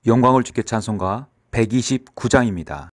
영광을 주께 찬송가 129장입니다.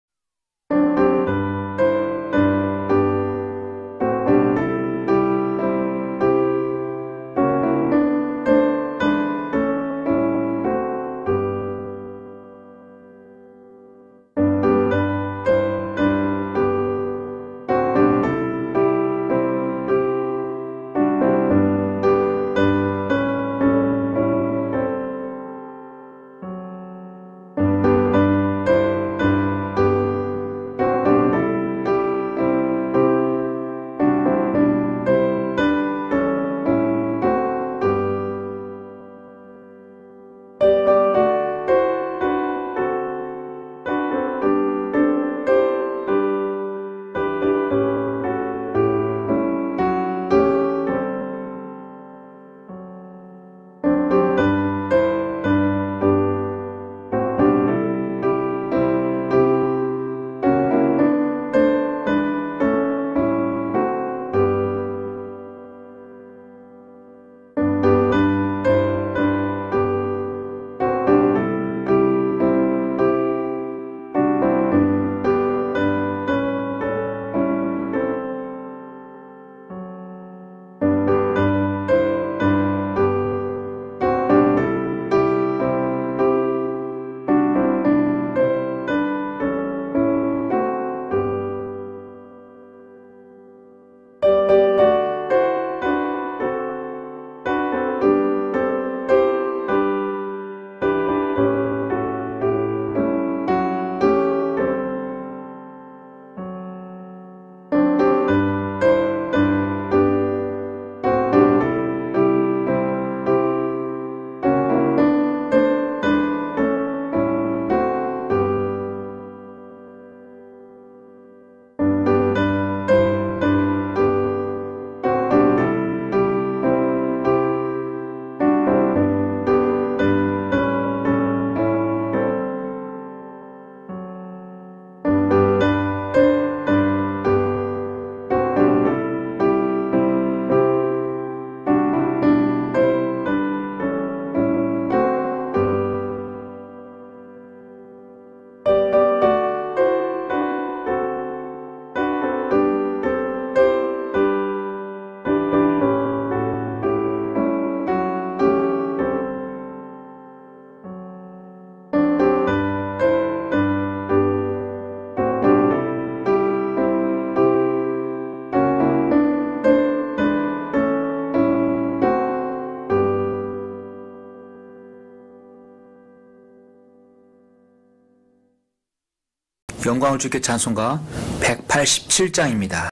영광을 주께 찬송가 187장입니다.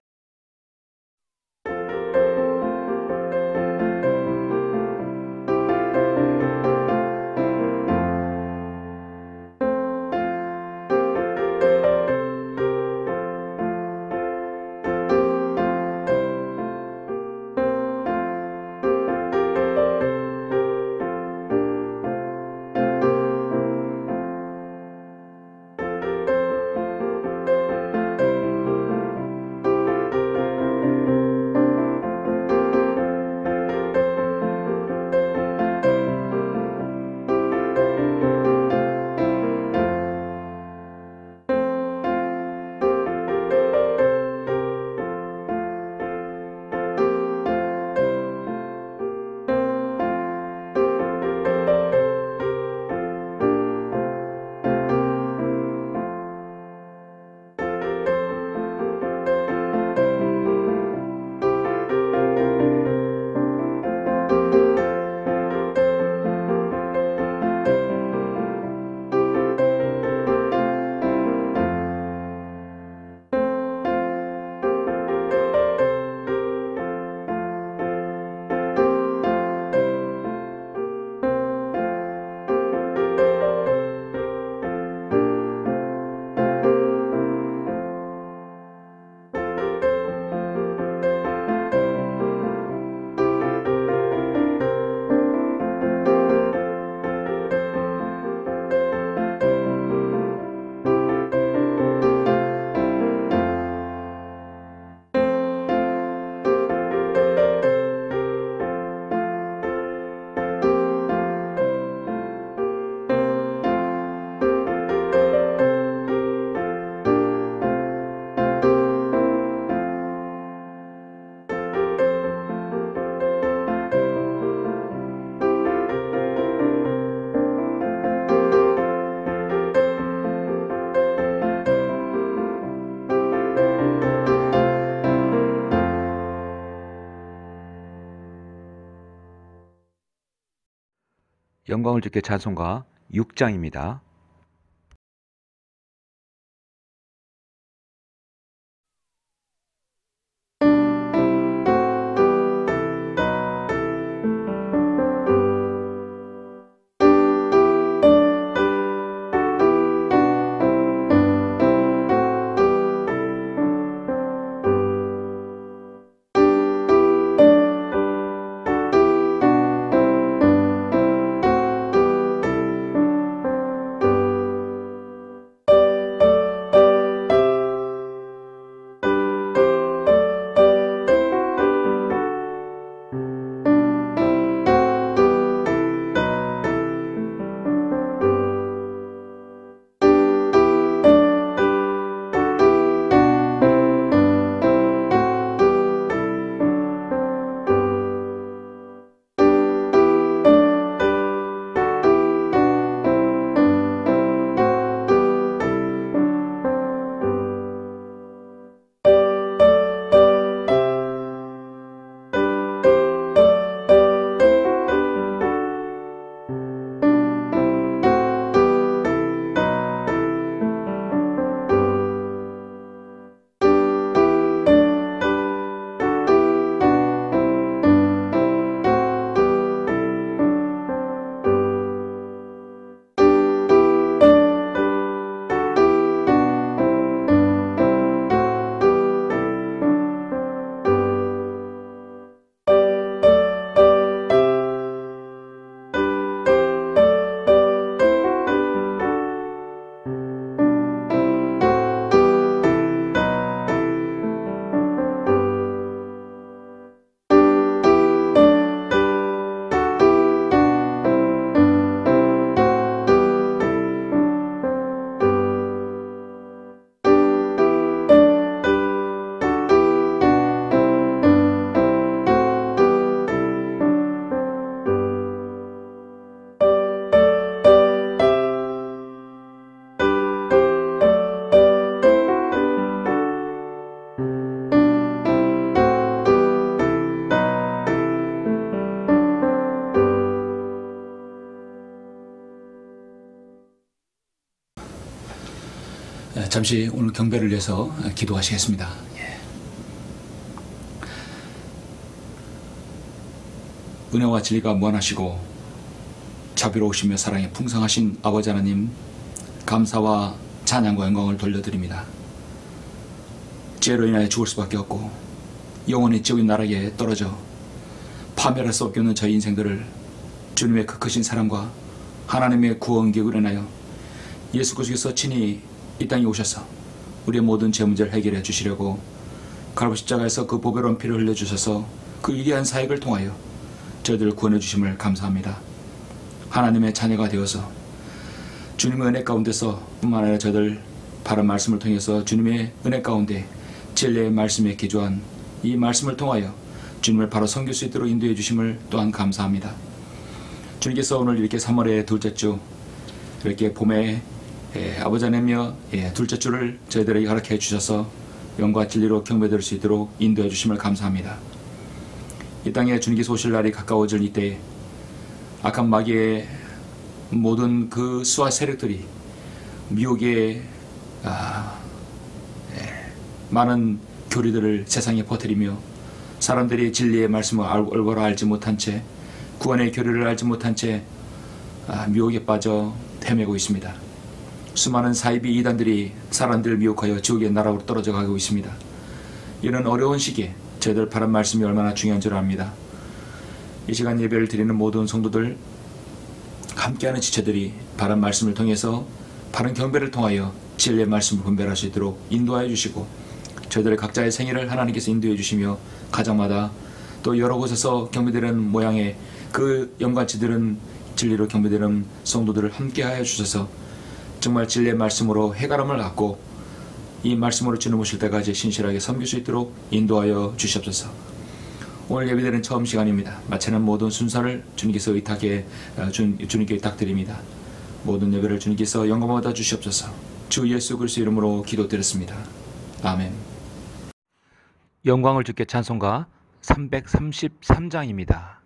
영광을 주께 찬송가 6장입니다. 잠시 오늘 경배를 위해서 기도하시겠습니다. 은혜와 진리가 무한하시고 자비로우시며 사랑이 풍성하신 아버지 하나님, 감사와 찬양과 영광을 돌려드립니다. 죄로 인하여 죽을 수밖에 없고 영원히 지옥의 나라에 떨어져 파멸할 수 없게 없는 저희 인생들을 주님의 그 크신 사랑과 하나님의 구원 계획으로 인하여 예수 그리스도께서 친히 이 땅에 오셔서 우리의 모든 죄 문제를 해결해 주시려고 갈보리 십자가에서 그 보배로운 피를 흘려주셔서 그 위대한 사역을 통하여 저희들을 구원해 주심을 감사합니다. 하나님의 자녀가 되어서 주님의 은혜 가운데서 뿐만 아니라 저희들 바른 말씀을 통해서 주님의 은혜 가운데 진리의 말씀에 기초한 이 말씀을 통하여 주님을 바로 섬길 수 있도록 인도해 주심을 또한 감사합니다. 주님께서 오늘 이렇게 3월의 둘째 주, 이렇게 봄에 아버지 하나님여 둘째 주를 저희들에게 허락해 주셔서 영과 진리로 경배드릴 수 있도록 인도해 주심을 감사합니다. 이 땅에 주님께서 오실 날이 가까워질 이때 악한 마귀의 모든 그 수와 세력들이 미혹의 많은 교리들을 세상에 퍼뜨리며 사람들이 진리의 말씀을 올바로 알지 못한 채, 구원의 교리를 알지 못한 채 미혹에 빠져 헤매고 있습니다. 수많은 사이비 이단들이 사람들을 미혹하여 지옥의 나라로 떨어져 가고 있습니다. 이런 어려운 시기에 저희들 바른 말씀이 얼마나 중요한 줄 압니다. 이 시간 예배를 드리는 모든 성도들, 함께하는 지체들이 바른 말씀을 통해서 바른 경배를 통하여 진리의 말씀을 분별할 수 있도록 인도하여 주시고, 저희들의 각자의 생애를 하나님께서 인도해 주시며 가정마다 또 여러 곳에서 경배되는 모양의 그 영광치들은 진리로 경배되는 성도들을 함께하여 주셔서 정말 진리의 말씀으로 해가람을 갖고 이 말씀으로 주님 오실 때까지 신실하게 섬길 수 있도록 인도하여 주시옵소서. 오늘 예배드리는 처음 시간입니다. 마치는 모든 순서를 주님께서 주님께 의탁드립니다. 모든 예배를 주님께서 영광 받아 주시옵소서. 주 예수 그리스도 이름으로 기도드렸습니다. 아멘. 영광을 주께 찬송가 333장입니다.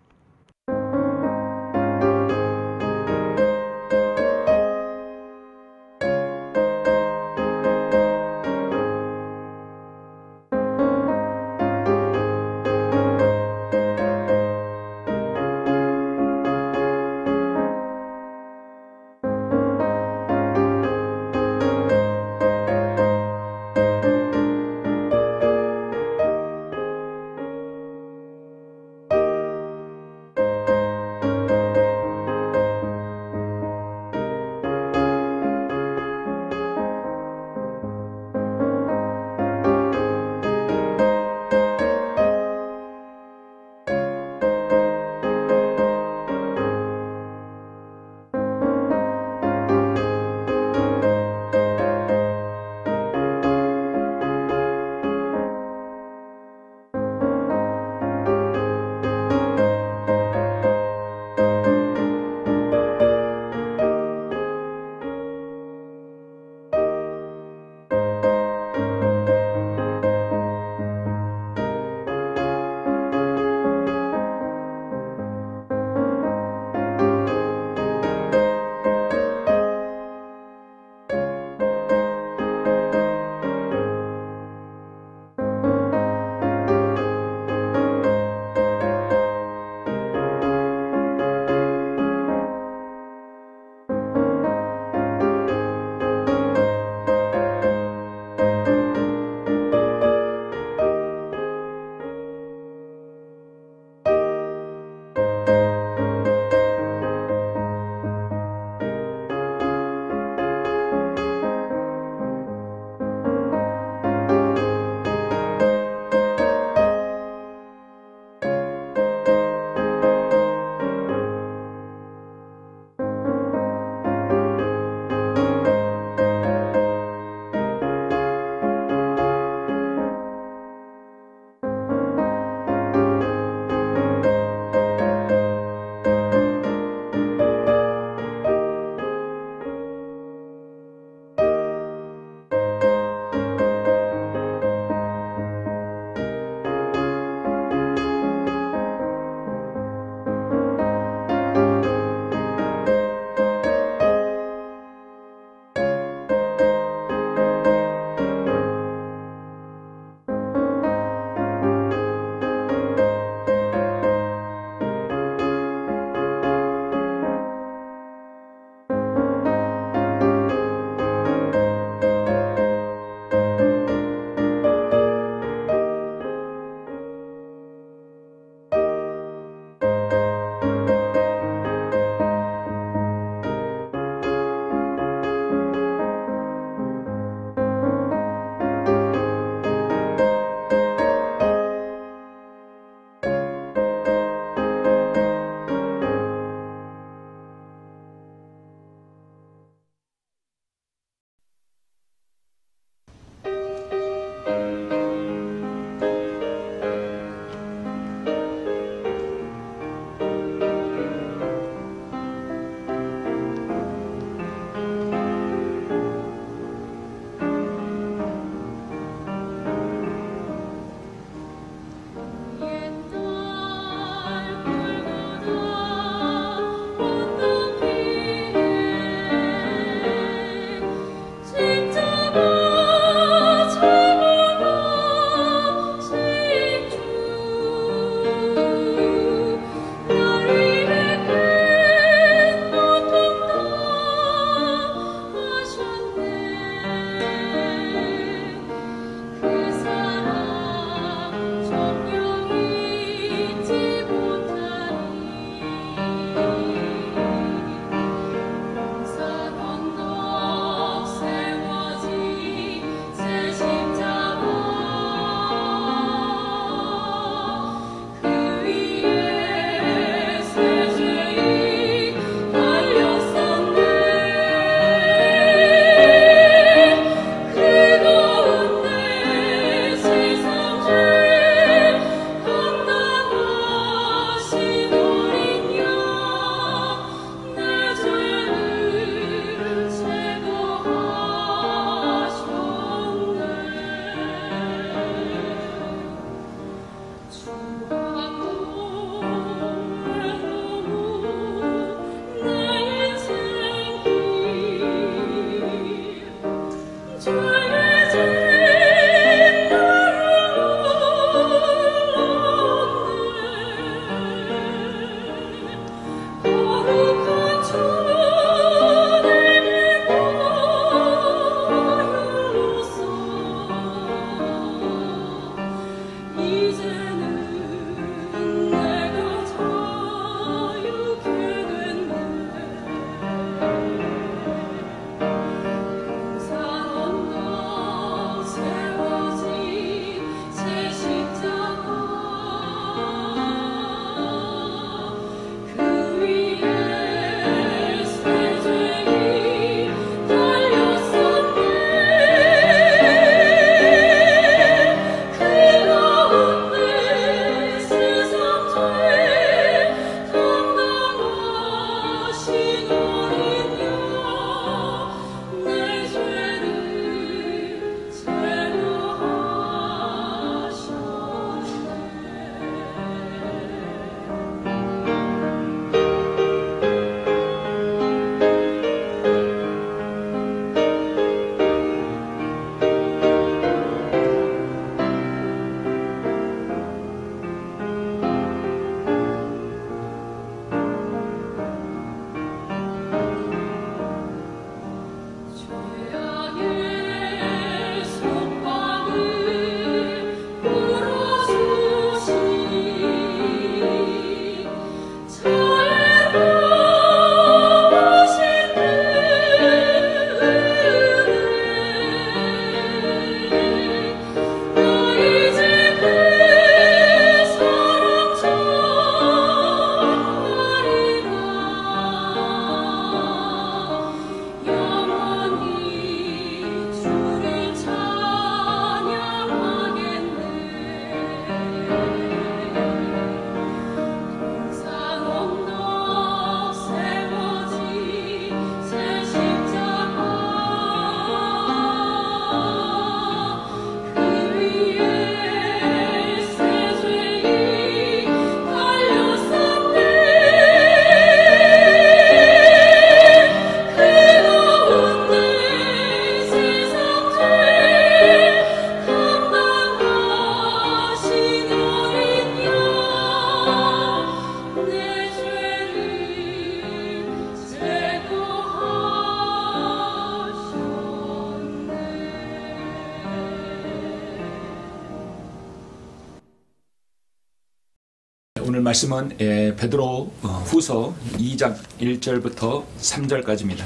오늘 말씀은 베드로 후서 2장 1절부터 3절까지입니다.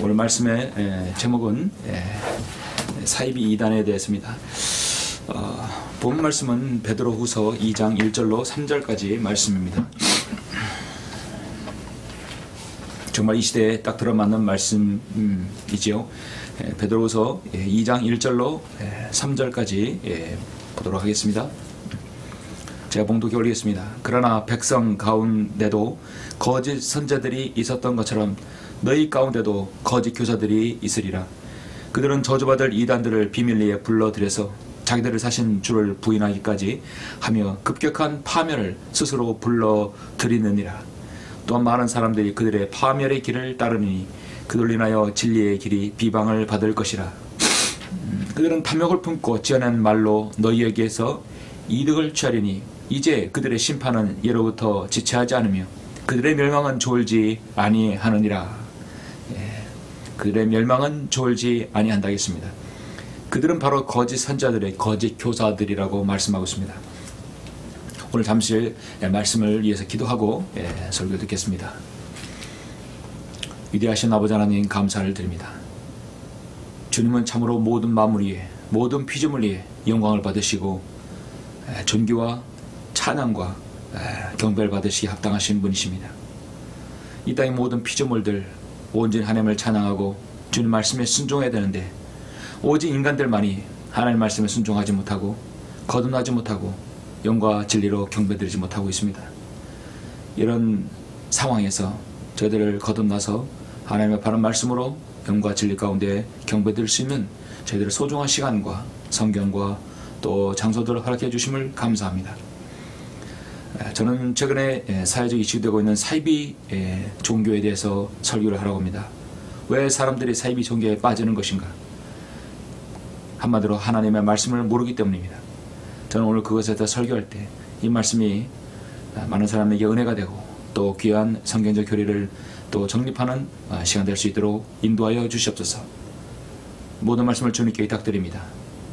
오늘 말씀의 제목은 사이비 2단에 대해서입니다. 본 말씀은 베드로 후서 2장 1절로 3절까지 말씀입니다. 정말 이 시대에 딱 들어맞는 말씀이지요. 베드로후서 2장 1절로 3절까지 보도록 하겠습니다. 제가 봉독해 올리겠습니다. 그러나 백성 가운데도 거짓 선자들이 있었던 것처럼 너희 가운데도 거짓 교사들이 있으리라. 그들은 저주받을 이단들을 비밀리에 불러들여서 자기들을 사신 주를 부인하기까지 하며 급격한 파멸을 스스로 불러들이느니라. 또한 많은 사람들이 그들의 파멸의 길을 따르니 그들로 인하여 진리의 길이 비방을 받을 것이라. 그들은 탐욕을 품고 지어낸 말로 너희에게서 이득을 취하리니 이제 그들의 심판은 예로부터 지체하지 않으며 그들의 멸망은 졸지 아니하느니라. 그들의 멸망은 졸지 아니한다겠습니다. 그들은 바로 거짓 선자들의 거짓 교사들이라고 말씀하고 있습니다. 오늘 잠시 말씀을 위해서 기도하고 설교 듣겠습니다. 위대하신 아버지 하나님 감사를 드립니다. 주님은 참으로 모든 만물 위에 모든 피조물 위에 영광을 받으시고 존귀와 찬양과 경배를 받으시기 합당하신 분이십니다. 이 땅의 모든 피조물들 온전히 하나님을 찬양하고 주님 말씀에 순종해야 되는데 오직 인간들만이 하나님 말씀에 순종하지 못하고 거듭나지 못하고 영과 진리로 경배드리지 못하고 있습니다. 이런 상황에서 저희들을 거듭나서 하나님의 바른 말씀으로 영과 진리 가운데 경배드릴 수 있는 저희들의 소중한 시간과 성경과 또 장소들을 허락해 주심을 감사합니다. 저는 최근에 사회적 이슈되고 있는 사이비 종교에 대해서 설교를 하려고 합니다. 왜 사람들이 사이비 종교에 빠지는 것인가? 한마디로 하나님의 말씀을 모르기 때문입니다. 저는 오늘 그것에 대해 설교할 때 이 말씀이 많은 사람에게 은혜가 되고 또 귀한 성경적 교리를 또 정립하는 시간 될 수 있도록 인도하여 주시옵소서. 모든 말씀을 주님께 의탁드립니다.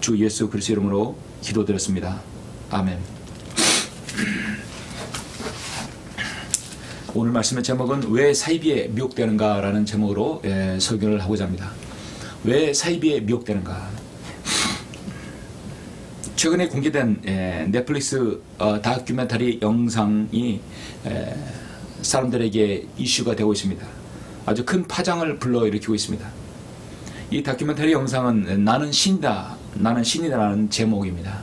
주 예수 그리스도 이름으로 기도드렸습니다. 아멘. 오늘 말씀의 제목은 왜 사이비에 미혹되는가 라는 제목으로 설교를 하고자 합니다. 왜 사이비에 미혹되는가? 최근에 공개된 넷플릭스 다큐멘터리 영상이 사람들에게 이슈가 되고 있습니다. 아주 큰 파장을 불러일으키고 있습니다. 이 다큐멘터리 영상은 나는 신이다, 나는 신이다라는 제목입니다.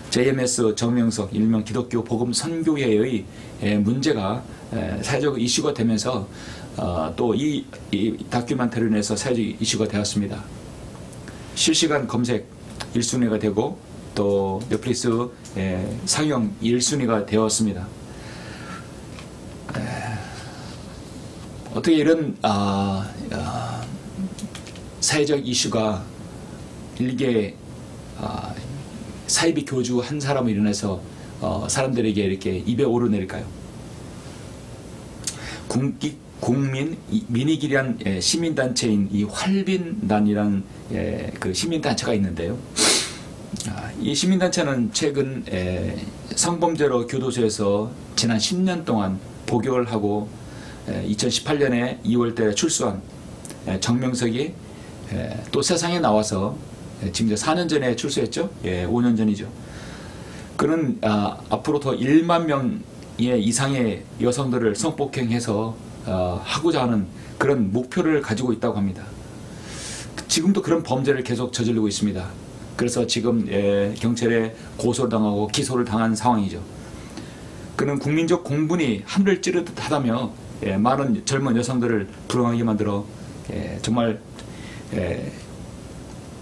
JMS 정명석 일명 기독교 복음 선교회의 문제가 사회적 이슈가 되면서 또 이 다큐멘터리로 인해서 사회적 이슈가 되었습니다. 실시간 검색 1순위가 되고 또 넷플릭스 상영 1순위가 되었습니다. 어떻게 이런 사회적 이슈가 일개 사이비 교주 한 사람을 인해서 사람들에게 이렇게 입에 오르내릴까요? 국민 민익이란 시민단체인 이 활빈단이란 그 시민단체가 있는데요. 이 시민단체는 최근 성범죄로 교도소에서 지난 10년 동안 복역을 하고 2018년에 2월달에 출소한 정명석이 또 세상에 나와서 지금 이제 4년 전에 출소했죠. 5년 전이죠. 그는 앞으로 더 1만 명의 이상의 여성들을 성폭행해서 하고자 하는 그런 목표를 가지고 있다고 합니다. 지금도 그런 범죄를 계속 저지르고 있습니다. 그래서 지금 경찰에 고소를 당하고 기소를 당한 상황이죠. 그는 국민적 공분이 하늘을 찌르듯 하다며 많은 젊은 여성들을 불행하게 만들어 정말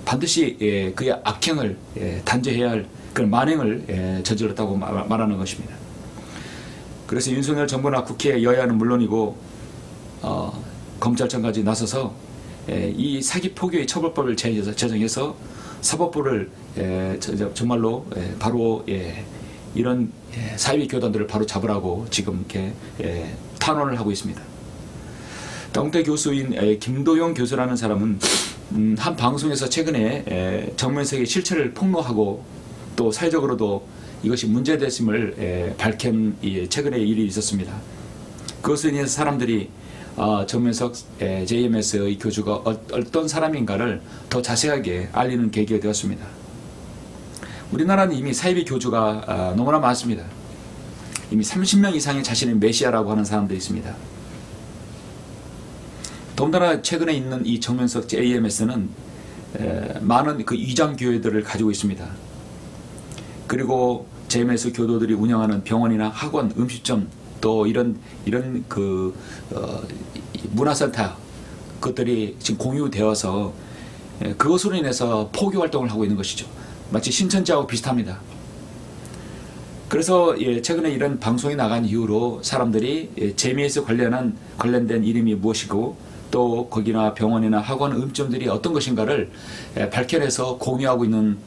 반드시 그의 악행을 단죄해야 할 그런 만행을 저질렀다고 말하는 것입니다. 그래서 윤석열 정부나 국회 여야는 물론이고 검찰청까지 나서서 이 사기 포교의 처벌법을 제정해서 사법부를 정말로 바로 이런 사이비 교단들을 바로 잡으라고 지금 이렇게 탄원을 하고 있습니다. 동대 교수인 김도영 교수라는 사람은 한 방송에서 최근에 정면석의 실체를 폭로하고 또 사회적으로도 이것이 문제됐음을 밝힌 최근에 일이 있었습니다. 그것에 인해서 사람들이 정면석 JMS의 교주가 어떤 사람인가를 더 자세하게 알리는 계기가 되었습니다. 우리나라는 이미 사이비 교주가 너무나 많습니다. 이미 30명 이상의 자신의 메시아라고 하는 사람들이 있습니다. 더군다나 최근에 있는 이 정면석 JMS는 많은 그 이장 교회들을 가지고 있습니다. 그리고 JMS 교도들이 운영하는 병원이나 학원, 음식점 또 이런 그 문화센터 그것들이 지금 공유되어서 그것으로 인해서 포교 활동을 하고 있는 것이죠. 마치 신천지하고 비슷합니다. 그래서 최근에 이런 방송이 나간 이후로 사람들이 JMS 관련된 이름이 무엇이고 또 거기나 병원이나 학원, 음점들이 어떤 것인가를 밝혀내서 공유하고 있는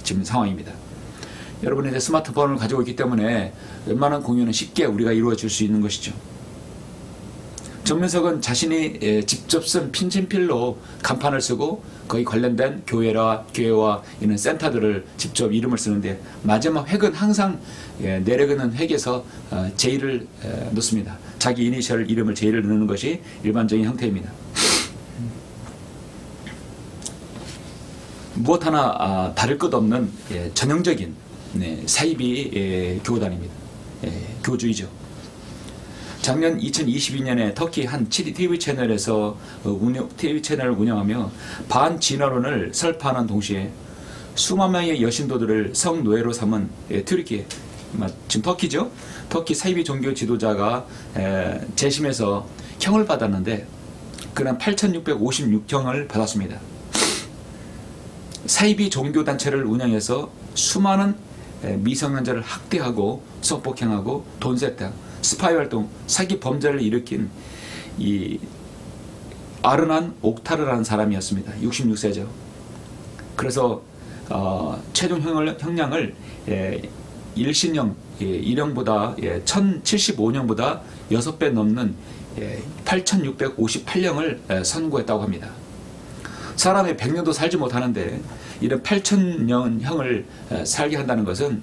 지금 상황입니다. 여러분이 이제 스마트폰을 가지고 있기 때문에 웬만한 공유는 쉽게 우리가 이루어질 수 있는 것이죠. 정면석은 자신이 직접 쓴 핀친필로 간판을 쓰고 거기 관련된 교회와 있는 센터들을 직접 이름을 쓰는데 마지막 획은 항상 내려가는 획에서 J를 넣습니다. 자기 이니셜 이름을 J를 넣는 것이 일반적인 형태입니다. 무엇 하나 다를 것 없는 전형적인 사이비 교단입니다. 교주이죠. 작년 2022년에 터키 한 TV 채널에서 TV 채널을 운영하며 반진화론을 설파하는 동시에 수만 명의 여신도들을 성노예로 삼은 튀르키예, 지금 터키죠. 터키 사이비 종교 지도자가 재심에서 형을 받았는데 그는 8,656형을 받았습니다. 사이비 종교단체를 운영해서 수많은 미성년자를 학대하고 성폭행하고 돈 세탁, 스파이 활동, 사기 범죄를 일으킨 이 아르난 옥타르라는 사람이었습니다. 66세죠. 그래서 최종 형량을 1심형 1형보다 1075년보다 6배 넘는 8658형을 선고했다고 합니다. 사람이 100년도 살지 못하는데 이런 8000년형을 살게 한다는 것은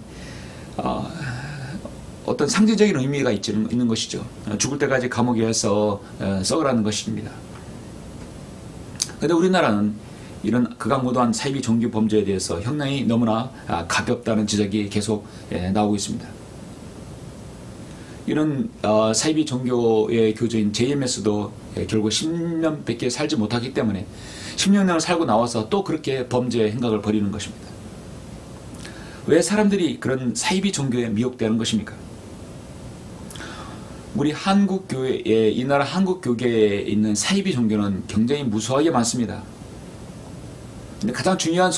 어떤 상징적인 의미가 있는 것이죠. 죽을 때까지 감옥에서 썩으라는 것입니다. 그런데 우리나라는 이런 극악무도한 사이비 종교 범죄에 대해서 형량이 너무나 가볍다는 지적이 계속 나오고 있습니다. 이런 사이비 종교의 교주인 JMS도 결국 10년밖에 살지 못하기 때문에 10년을 살고 나와서 또 그렇게 범죄 행각을 벌이는 것입니다. 왜 사람들이 그런 사이비 종교에 미혹되는 것입니까? 우리 한국교회에, 이 나라 한국교계에 있는 사이비 종교는 굉장히 무수하게 많습니다. 근데 가장 중요한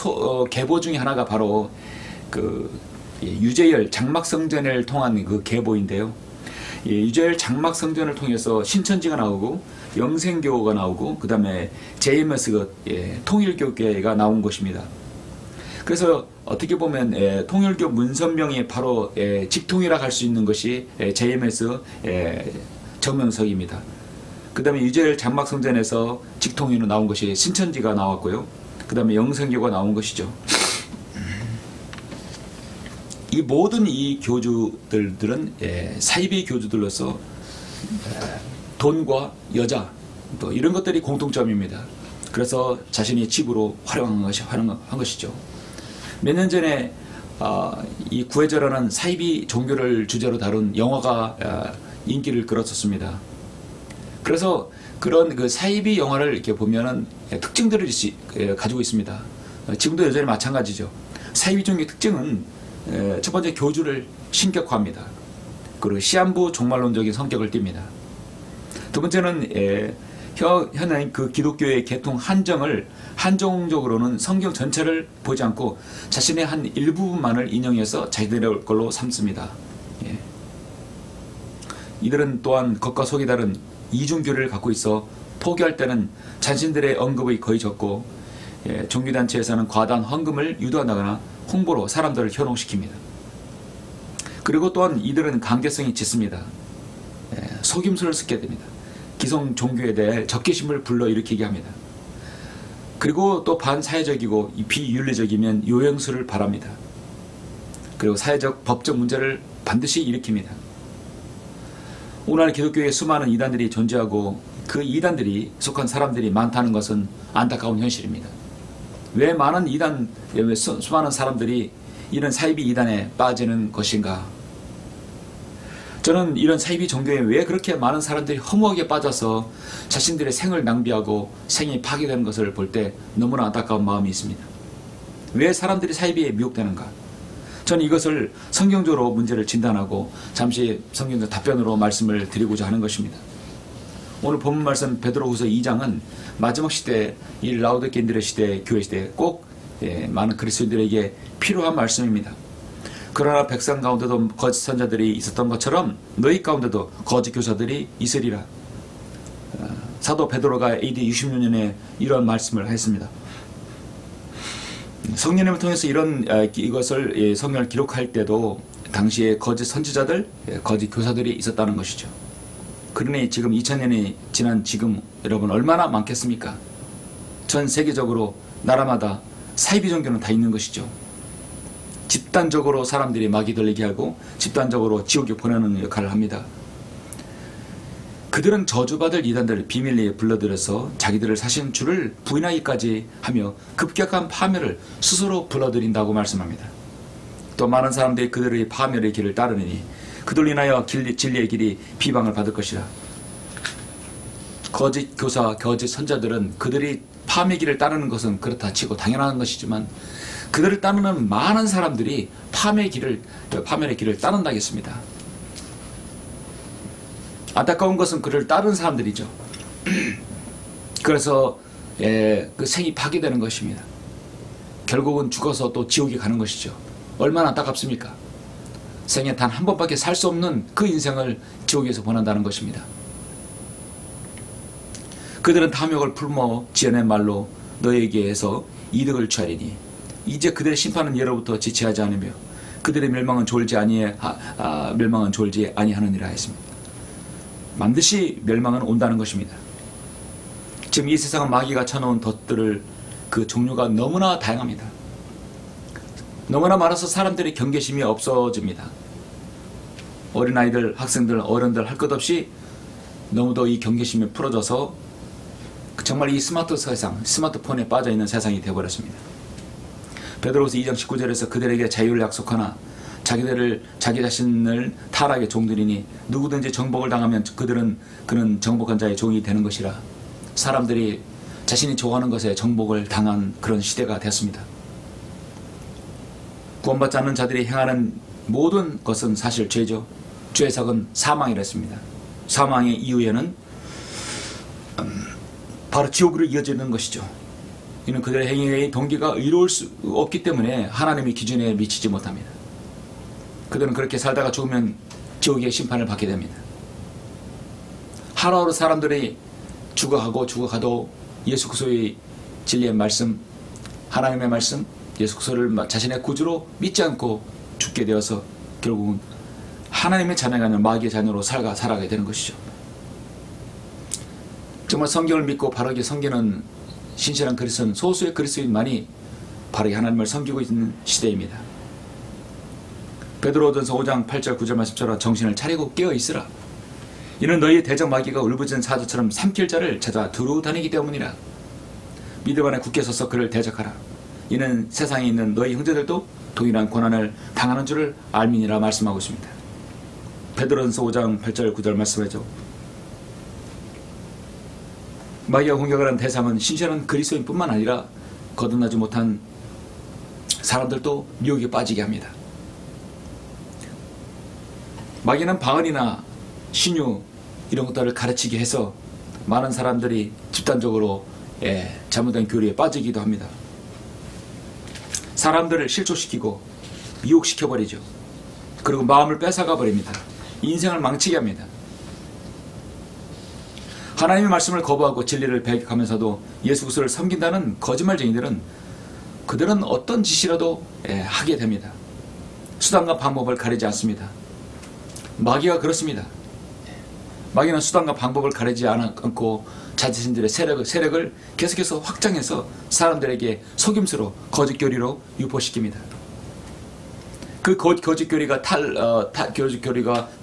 계보 중에 하나가 바로 그 유재열 장막성전을 통한 그 계보인데요. 유재열 장막성전을 통해서 신천지가 나오고 영생교가 나오고 그 다음에 JMS 통일교계가 나온 것입니다. 그래서 어떻게 보면 통일교 문선명이 바로 직통이라 할 수 있는 것이 JMS 정명석입니다. 그 다음에 유재열 장막성전에서 직통으로 나온 것이 신천지가 나왔고요. 그 다음에 영생교가 나온 것이죠. 이 모든 이 교주들은 사이비 교주들로서 돈과 여자 또 이런 것들이 공통점입니다. 그래서 자신의 집으로 활용한 것이죠. 몇 년 전에 이 구해저라는 사이비 종교를 주제로 다룬 영화가 인기를 끌었었습니다. 그래서 그런 그 사이비 영화를 이렇게 보면은 특징들을 가지고 있습니다. 지금도 여전히 마찬가지죠. 사이비 종교의 특징은 첫 번째 교주를 신격화합니다. 그리고 시한부 종말론적인 성격을 띱니다. 두 번째는 현행 그 기독교의 계통 한정적으로는 성경 전체를 보지 않고 자신의 한 일부분만을 인용해서 자기들의 걸로 삼습니다. 이들은 또한 겉과 속이 다른 이중교리를 갖고 있어 포기할 때는 자신들의 언급이 거의 적고 종교단체에서는 과다한 헌금을 유도한다거나 홍보로 사람들을 현혹시킵니다. 그리고 또한 이들은 강제성이 짙습니다. 속임수를 쓰게 됩니다. 기성 종교에 대해 적개심을 불러일으키게 합니다. 그리고 또 반사회적이고 비윤리적이면 요행수를 바랍니다. 그리고 사회적 법적 문제를 반드시 일으킵니다. 오늘날 기독교에 수많은 이단들이 존재하고 그 이단들이 속한 사람들이 많다는 것은 안타까운 현실입니다. 왜 많은 왜 수많은 사람들이 이런 사이비 이단에 빠지는 것인가? 저는 이런 사이비 종교에 왜 그렇게 많은 사람들이 허무하게 빠져서 자신들의 생을 낭비하고 생이 파괴되는 것을 볼 때 너무나 안타까운 마음이 있습니다. 왜 사람들이 사이비에 미혹되는가? 저는 이것을 성경적으로 문제를 진단하고 잠시 성경적 답변으로 말씀을 드리고자 하는 것입니다. 오늘 본문 말씀 베드로후서 2장은 마지막 시대, 이 라오디게인들의 시대, 교회 시대에 꼭 많은 그리스도인들에게 필요한 말씀입니다. 그러나 백성 가운데도 거짓 선자들이 있었던 것처럼 너희 가운데도 거짓 교사들이 있으리라. 사도 베드로가 AD 66년에 이런 말씀을 했습니다. 성령님을 통해서 이것을 성경을 기록할 때도 당시에 거짓 선지자들, 거짓 교사들이 있었다는 것이죠. 그러니 지금 2000년이 지난 지금 여러분 얼마나 많겠습니까? 전 세계적으로 나라마다 사이비 종교는 다 있는 것이죠. 집단적으로 사람들이 마귀 들리게 하고 집단적으로 지옥에 보내는 역할을 합니다. 그들은 저주받을 이단들을 비밀리에 불러들여서 자기들을 사신 주를 부인하기까지 하며 급격한 파멸을 스스로 불러들인다고 말씀합니다. 또 많은 사람들이 그들의 파멸의 길을 따르니 그들로 인하여 진리의 길이 비방을 받을 것이라. 거짓 교사, 거짓 선자들은 그들이 파멸의 길을 따르는 것은 그렇다 치고 당연한 것이지만 그들을 따르는 많은 사람들이 파멸의 길을 따른다겠습니다. 안타까운 것은 그를 따르는 사람들이죠. 그래서 그 생이 파괴되는 것입니다. 결국은 죽어서 또 지옥에 가는 것이죠. 얼마나 안타깝습니까? 생에 단 한 번밖에 살 수 없는 그 인생을 지옥에서 보낸다는 것입니다. 그들은 탐욕을 풀모 지어낸 말로 너에게서 이득을 취하리니 이제 그들의 심판은 예로부터 지체하지 않으며 그들의 멸망은 졸지 아니하느니라 했습니다. 반드시 멸망은 온다는 것입니다. 지금 이 세상은 마귀가 쳐놓은 덫들을 그 종류가 너무나 다양합니다. 너무나 많아서 사람들의 경계심이 없어집니다. 어린아이들, 학생들, 어른들 할 것 없이 너무도 이 경계심이 풀어져서 정말 이 스마트 세상, 스마트폰에 빠져있는 세상이 되어버렸습니다. 베드로후서 2장 19절에서 그들에게 자유를 약속하나 자기 자신을 타락의 종들이니 누구든지 정복을 당하면 그는 정복한 자의 종이 되는 것이라. 사람들이 자신이 좋아하는 것에 정복을 당한 그런 시대가 됐습니다. 구원받지 않는 자들이 행하는 모든 것은 사실 죄죠. 죄의 삭은 사망이랬습니다. 사망의 이후에는 바로 지옥으로 이어지는 것이죠. 이는 그들의 행위의 동기가 의로울 수 없기 때문에 하나님의 기준에 미치지 못합니다. 그들은 그렇게 살다가 죽으면 지옥의 심판을 받게 됩니다. 하루하루 사람들이 죽어가도 예수 그리스도의 진리의 말씀, 하나님의 말씀, 예수 그리스도를 자신의 구주로 믿지 않고 죽게 되어서 결국은 하나님의 자녀가 아니라 마귀의 자녀로 살아가게 되는 것이죠. 정말 성경을 믿고 바르게 섬기는 신실한 그리스도인, 소수의 그리스도인만이 바르게 하나님을 섬기고 있는 시대입니다. 베드로전서 5장 8절 9절 말씀처럼 정신을 차리고 깨어있으라. 이는 너희 대적 마귀가 울부짖는 사자처럼 삼킬 자를 찾아 두루 다니기 때문이라. 믿음 안에 굳게 서서 그를 대적하라. 이는 세상에 있는 너희 형제들도 동일한 고난을 당하는 줄을 알미니라 말씀하고 있습니다. 베드로전서 5장 8절 9절 말씀하죠. 마귀가 공격하는 대상은 신실한 그리스도인뿐만 아니라 거듭나지 못한 사람들도 미혹에 빠지게 합니다. 마귀는 방언이나 신유 이런 것들을 가르치게 해서 많은 사람들이 집단적으로 잘못된 교리에 빠지기도 합니다. 사람들을 실족시키고 미혹시켜버리죠. 그리고 마음을 뺏어가 버립니다. 인생을 망치게 합니다. 하나님의 말씀을 거부하고 진리를 배격하면서도 예수 그리스도를 섬긴다는 거짓말쟁이들은 그들은 어떤 짓이라도 하게 됩니다. 수단과 방법을 가리지 않습니다. 마귀가 그렇습니다. 마귀는 수단과 방법을 가리지 않고 자신들의 세력을 계속해서 확장해서 사람들에게 속임수로 거짓 교리로 유포시킵니다. 그 거짓 교리가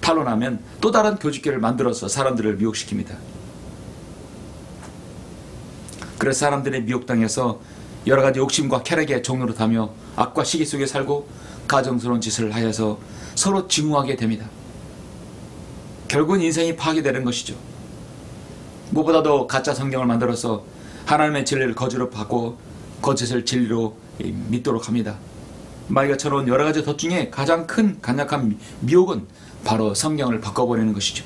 탄로나면 또 다른 거짓 교리를 만들어서 사람들을 미혹시킵니다. 그래서 사람들의 미혹당해서 여러 가지 욕심과 쾌락의 종로로 타며 악과 시기 속에 살고 가정스러운 짓을 하여서 서로 증오하게 됩니다. 결국은 인생이 파괴되는 것이죠. 무엇보다도 가짜 성경을 만들어서 하나님의 진리를 거짓으로 받고 거짓을 진리로 믿도록 합니다. 마귀가 쳐놓은 여러 가지 덫 중에 가장 큰 간략한 미혹은 바로 성경을 바꿔버리는 것이죠.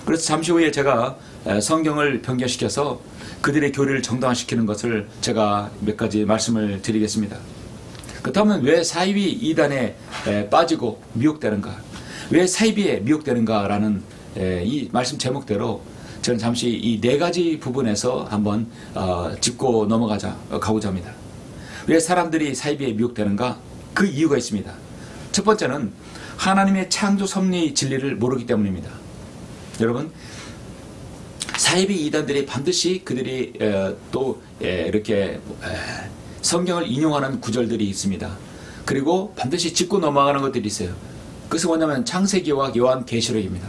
그래서 잠시 후에 제가 성경을 변경시켜서 그들의 교리를 정당화시키는 것을 제가 몇 가지 말씀을 드리겠습니다. 그렇다면 왜 사이비 이단에 빠지고 미혹되는가? 왜 사이비에 미혹되는가라는 이 말씀 제목대로 저는 잠시 이 네 가지 부분에서 한번 짚고 가고자 합니다. 왜 사람들이 사이비에 미혹되는가? 그 이유가 있습니다. 첫 번째는 하나님의 창조 섭리 진리를 모르기 때문입니다. 여러분, 사이비 이단들이 반드시 그들이 또 이렇게 성경을 인용하는 구절들이 있습니다. 그리고 반드시 짚고 넘어가는 것들이 있어요. 그것은 뭐냐면 창세기와 요한계시록입니다.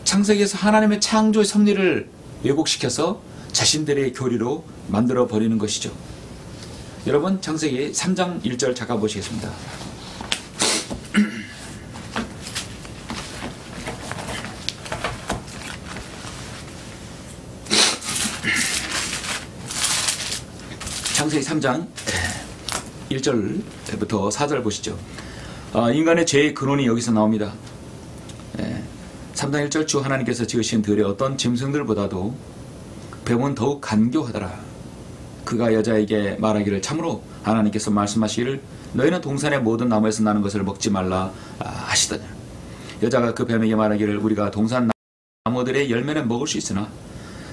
창세기에서 하나님의 창조의 섭리를 왜곡시켜서 자신들의 교리로 만들어 버리는 것이죠. 여러분, 창세기 3장 1절 잠깐 보시겠습니다. 창세기 3장 1절부터 4절 보시죠. 인간의 죄의 근원이 여기서 나옵니다. 3장 1절 주 하나님께서 지으신 들의 어떤 짐승들보다도 뱀은 더욱 간교하더라. 그가 여자에게 말하기를 참으로 하나님께서 말씀하시기를 너희는 동산의 모든 나무에서 나는 것을 먹지 말라 하시더냐. 여자가 그 뱀에게 말하기를 우리가 동산 나무들의 열매는 먹을 수 있으나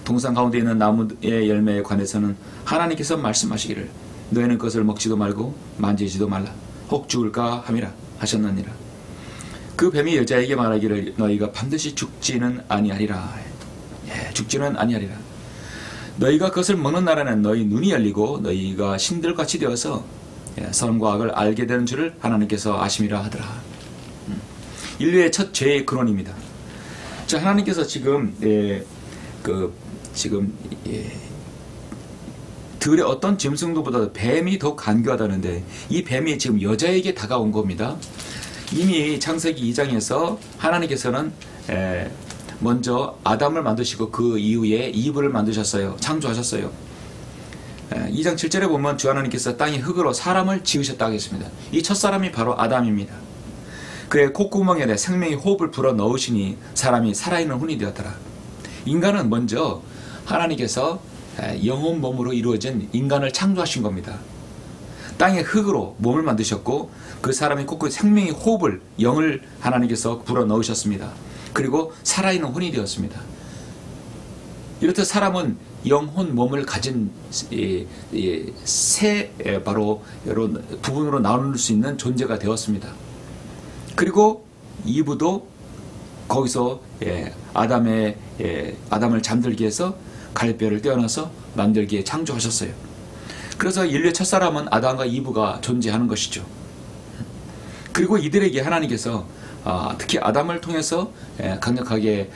동산 가운데 있는 나무의 열매에 관해서는 하나님께서 말씀하시기를 너희는 그것을 먹지도 말고 만지지도 말라 혹 죽을까 함이라 하셨느니라. 그 뱀이 여자에게 말하기를 너희가 반드시 죽지는 아니하리라. 죽지는 아니하리라. 너희가 그것을 먹는 날에는 너희 눈이 열리고 너희가 신들같이 되어서 선과 악을 알게 되는 줄을 하나님께서 아심이라 하더라. 인류의 첫 죄의 근원입니다. 자, 하나님께서 지금 들의 어떤 짐승도보다 뱀이 더 간교하다는데 이 뱀이 지금 여자에게 다가온 겁니다. 이미 창세기 2장에서 하나님께서는 먼저 아담을 만드시고 그 이후에 이브를 만드셨어요. 창조하셨어요. 2장 7절에 보면 주 하나님께서 땅의 흙으로 사람을 지으셨다고 했습니다. 이 첫사람이 바로 아담입니다. 그의 콧구멍에 생명의 호흡을 불어 넣으시니 사람이 살아있는 혼이 되었더라. 인간은 먼저 하나님께서 영혼 몸으로 이루어진 인간을 창조하신 겁니다. 땅의 흙으로 몸을 만드셨고 그 사람의 콧구멍에 생명의 호흡을 영을 하나님께서 불어 넣으셨습니다. 그리고 살아있는 혼이 되었습니다. 이렇듯 사람은 영혼 몸을 가진 새 바로 여러 부분으로 나눌 수 있는 존재가 되었습니다. 그리고 이브도 거기서 아담을 잠들게 해서 갈뼈를 떼어놔서 만들기에 창조하셨어요. 그래서 인류의 첫사람은 아담과 이브가 존재하는 것이죠. 그리고 이들에게 하나님께서 특히 아담을 통해서 강력하게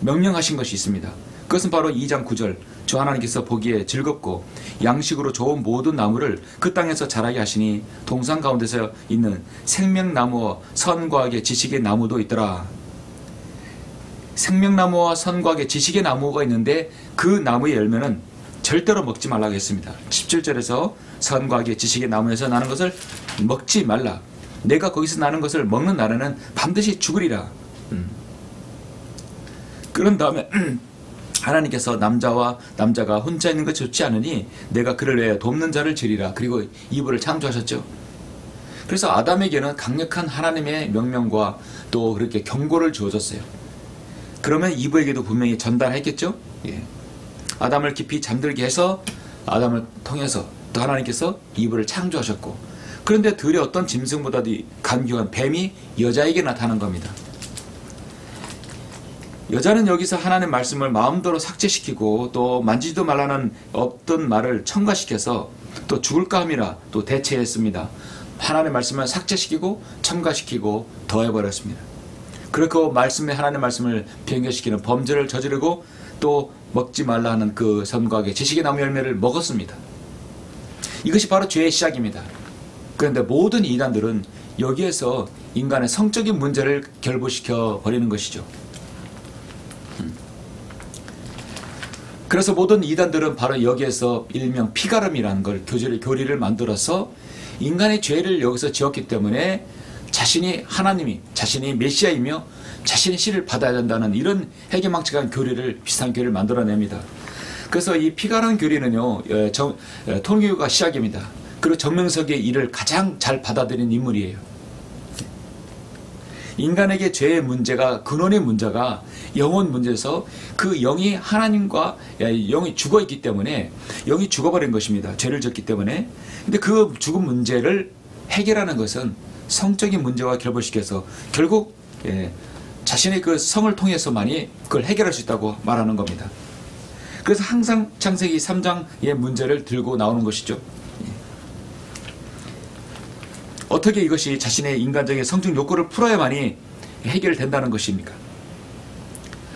명령하신 것이 있습니다. 그것은 바로 2장 9절 주 하나님께서 보기에 즐겁고 양식으로 좋은 모든 나무를 그 땅에서 자라게 하시니 동산 가운데서 있는 생명나무와 선과 악의 지식의 나무도 있더라. 생명나무와 선과 악의 지식의 나무가 있는데 그 나무의 열매는 절대로 먹지 말라고 했습니다. 17절에서 선과 악의 지식의 나무에서 나는 것을 먹지 말라. 내가 거기서 나는 것을 먹는 날에는 반드시 죽으리라. 그런 다음에 하나님께서 남자가 혼자 있는 것이 좋지 않으니 내가 그를 위해 돕는 자를 지으리라. 그리고 이브를 창조하셨죠. 그래서 아담에게는 강력한 하나님의 명령과 또 그렇게 경고를 주어졌어요. 그러면 이브에게도 분명히 전달했겠죠. 아담을 깊이 잠들게 해서 아담을 통해서 또 하나님께서 이브를 창조하셨고, 그런데 들의 어떤 짐승보다도 간교한 뱀이 여자에게 나타난 겁니다. 여자는 여기서 하나님의 말씀을 마음대로 삭제시키고 또 만지지도 말라는 없던 말을 첨가시켜서 또 죽을까 함이라 또 대체했습니다. 하나님의 말씀을 삭제시키고 첨가시키고 더해버렸습니다. 그리고 하나님의 말씀을 변경시키는 범죄를 저지르고 또 먹지 말라 하는 그 선과 악의 지식의 나무 열매를 먹었습니다. 이것이 바로 죄의 시작입니다. 그런데 모든 이단들은 여기에서 인간의 성적인 문제를 결부시켜 버리는 것이죠. 그래서 모든 이단들은 바로 여기에서 일명 피가름이라는 걸 교리를 만들어서 인간의 죄를 여기서 지었기 때문에 자신이 메시아이며 자신이 씨를 받아야 된다는 이런 해괴망측한 비슷한 교리를 만들어냅니다. 그래서 이 피가름 교리는요, 통일교가 시작입니다. 그리고 정명석의 일을 가장 잘 받아들인 인물이에요. 인간에게 죄의 문제가, 근원의 문제가 영혼 문제에서 그 영이 하나님과 영이 죽어있기 때문에, 영이 죽어버린 것입니다. 죄를 졌기 때문에. 근데 그 죽은 문제를 해결하는 것은 성적인 문제와 결부시켜서 결국 자신의 그 성을 통해서만이 그걸 해결할 수 있다고 말하는 겁니다. 그래서 항상 창세기 3장의 문제를 들고 나오는 것이죠. 어떻게 이것이 자신의 인간적인 성적 욕구를 풀어야만이 해결된다는 것입니까?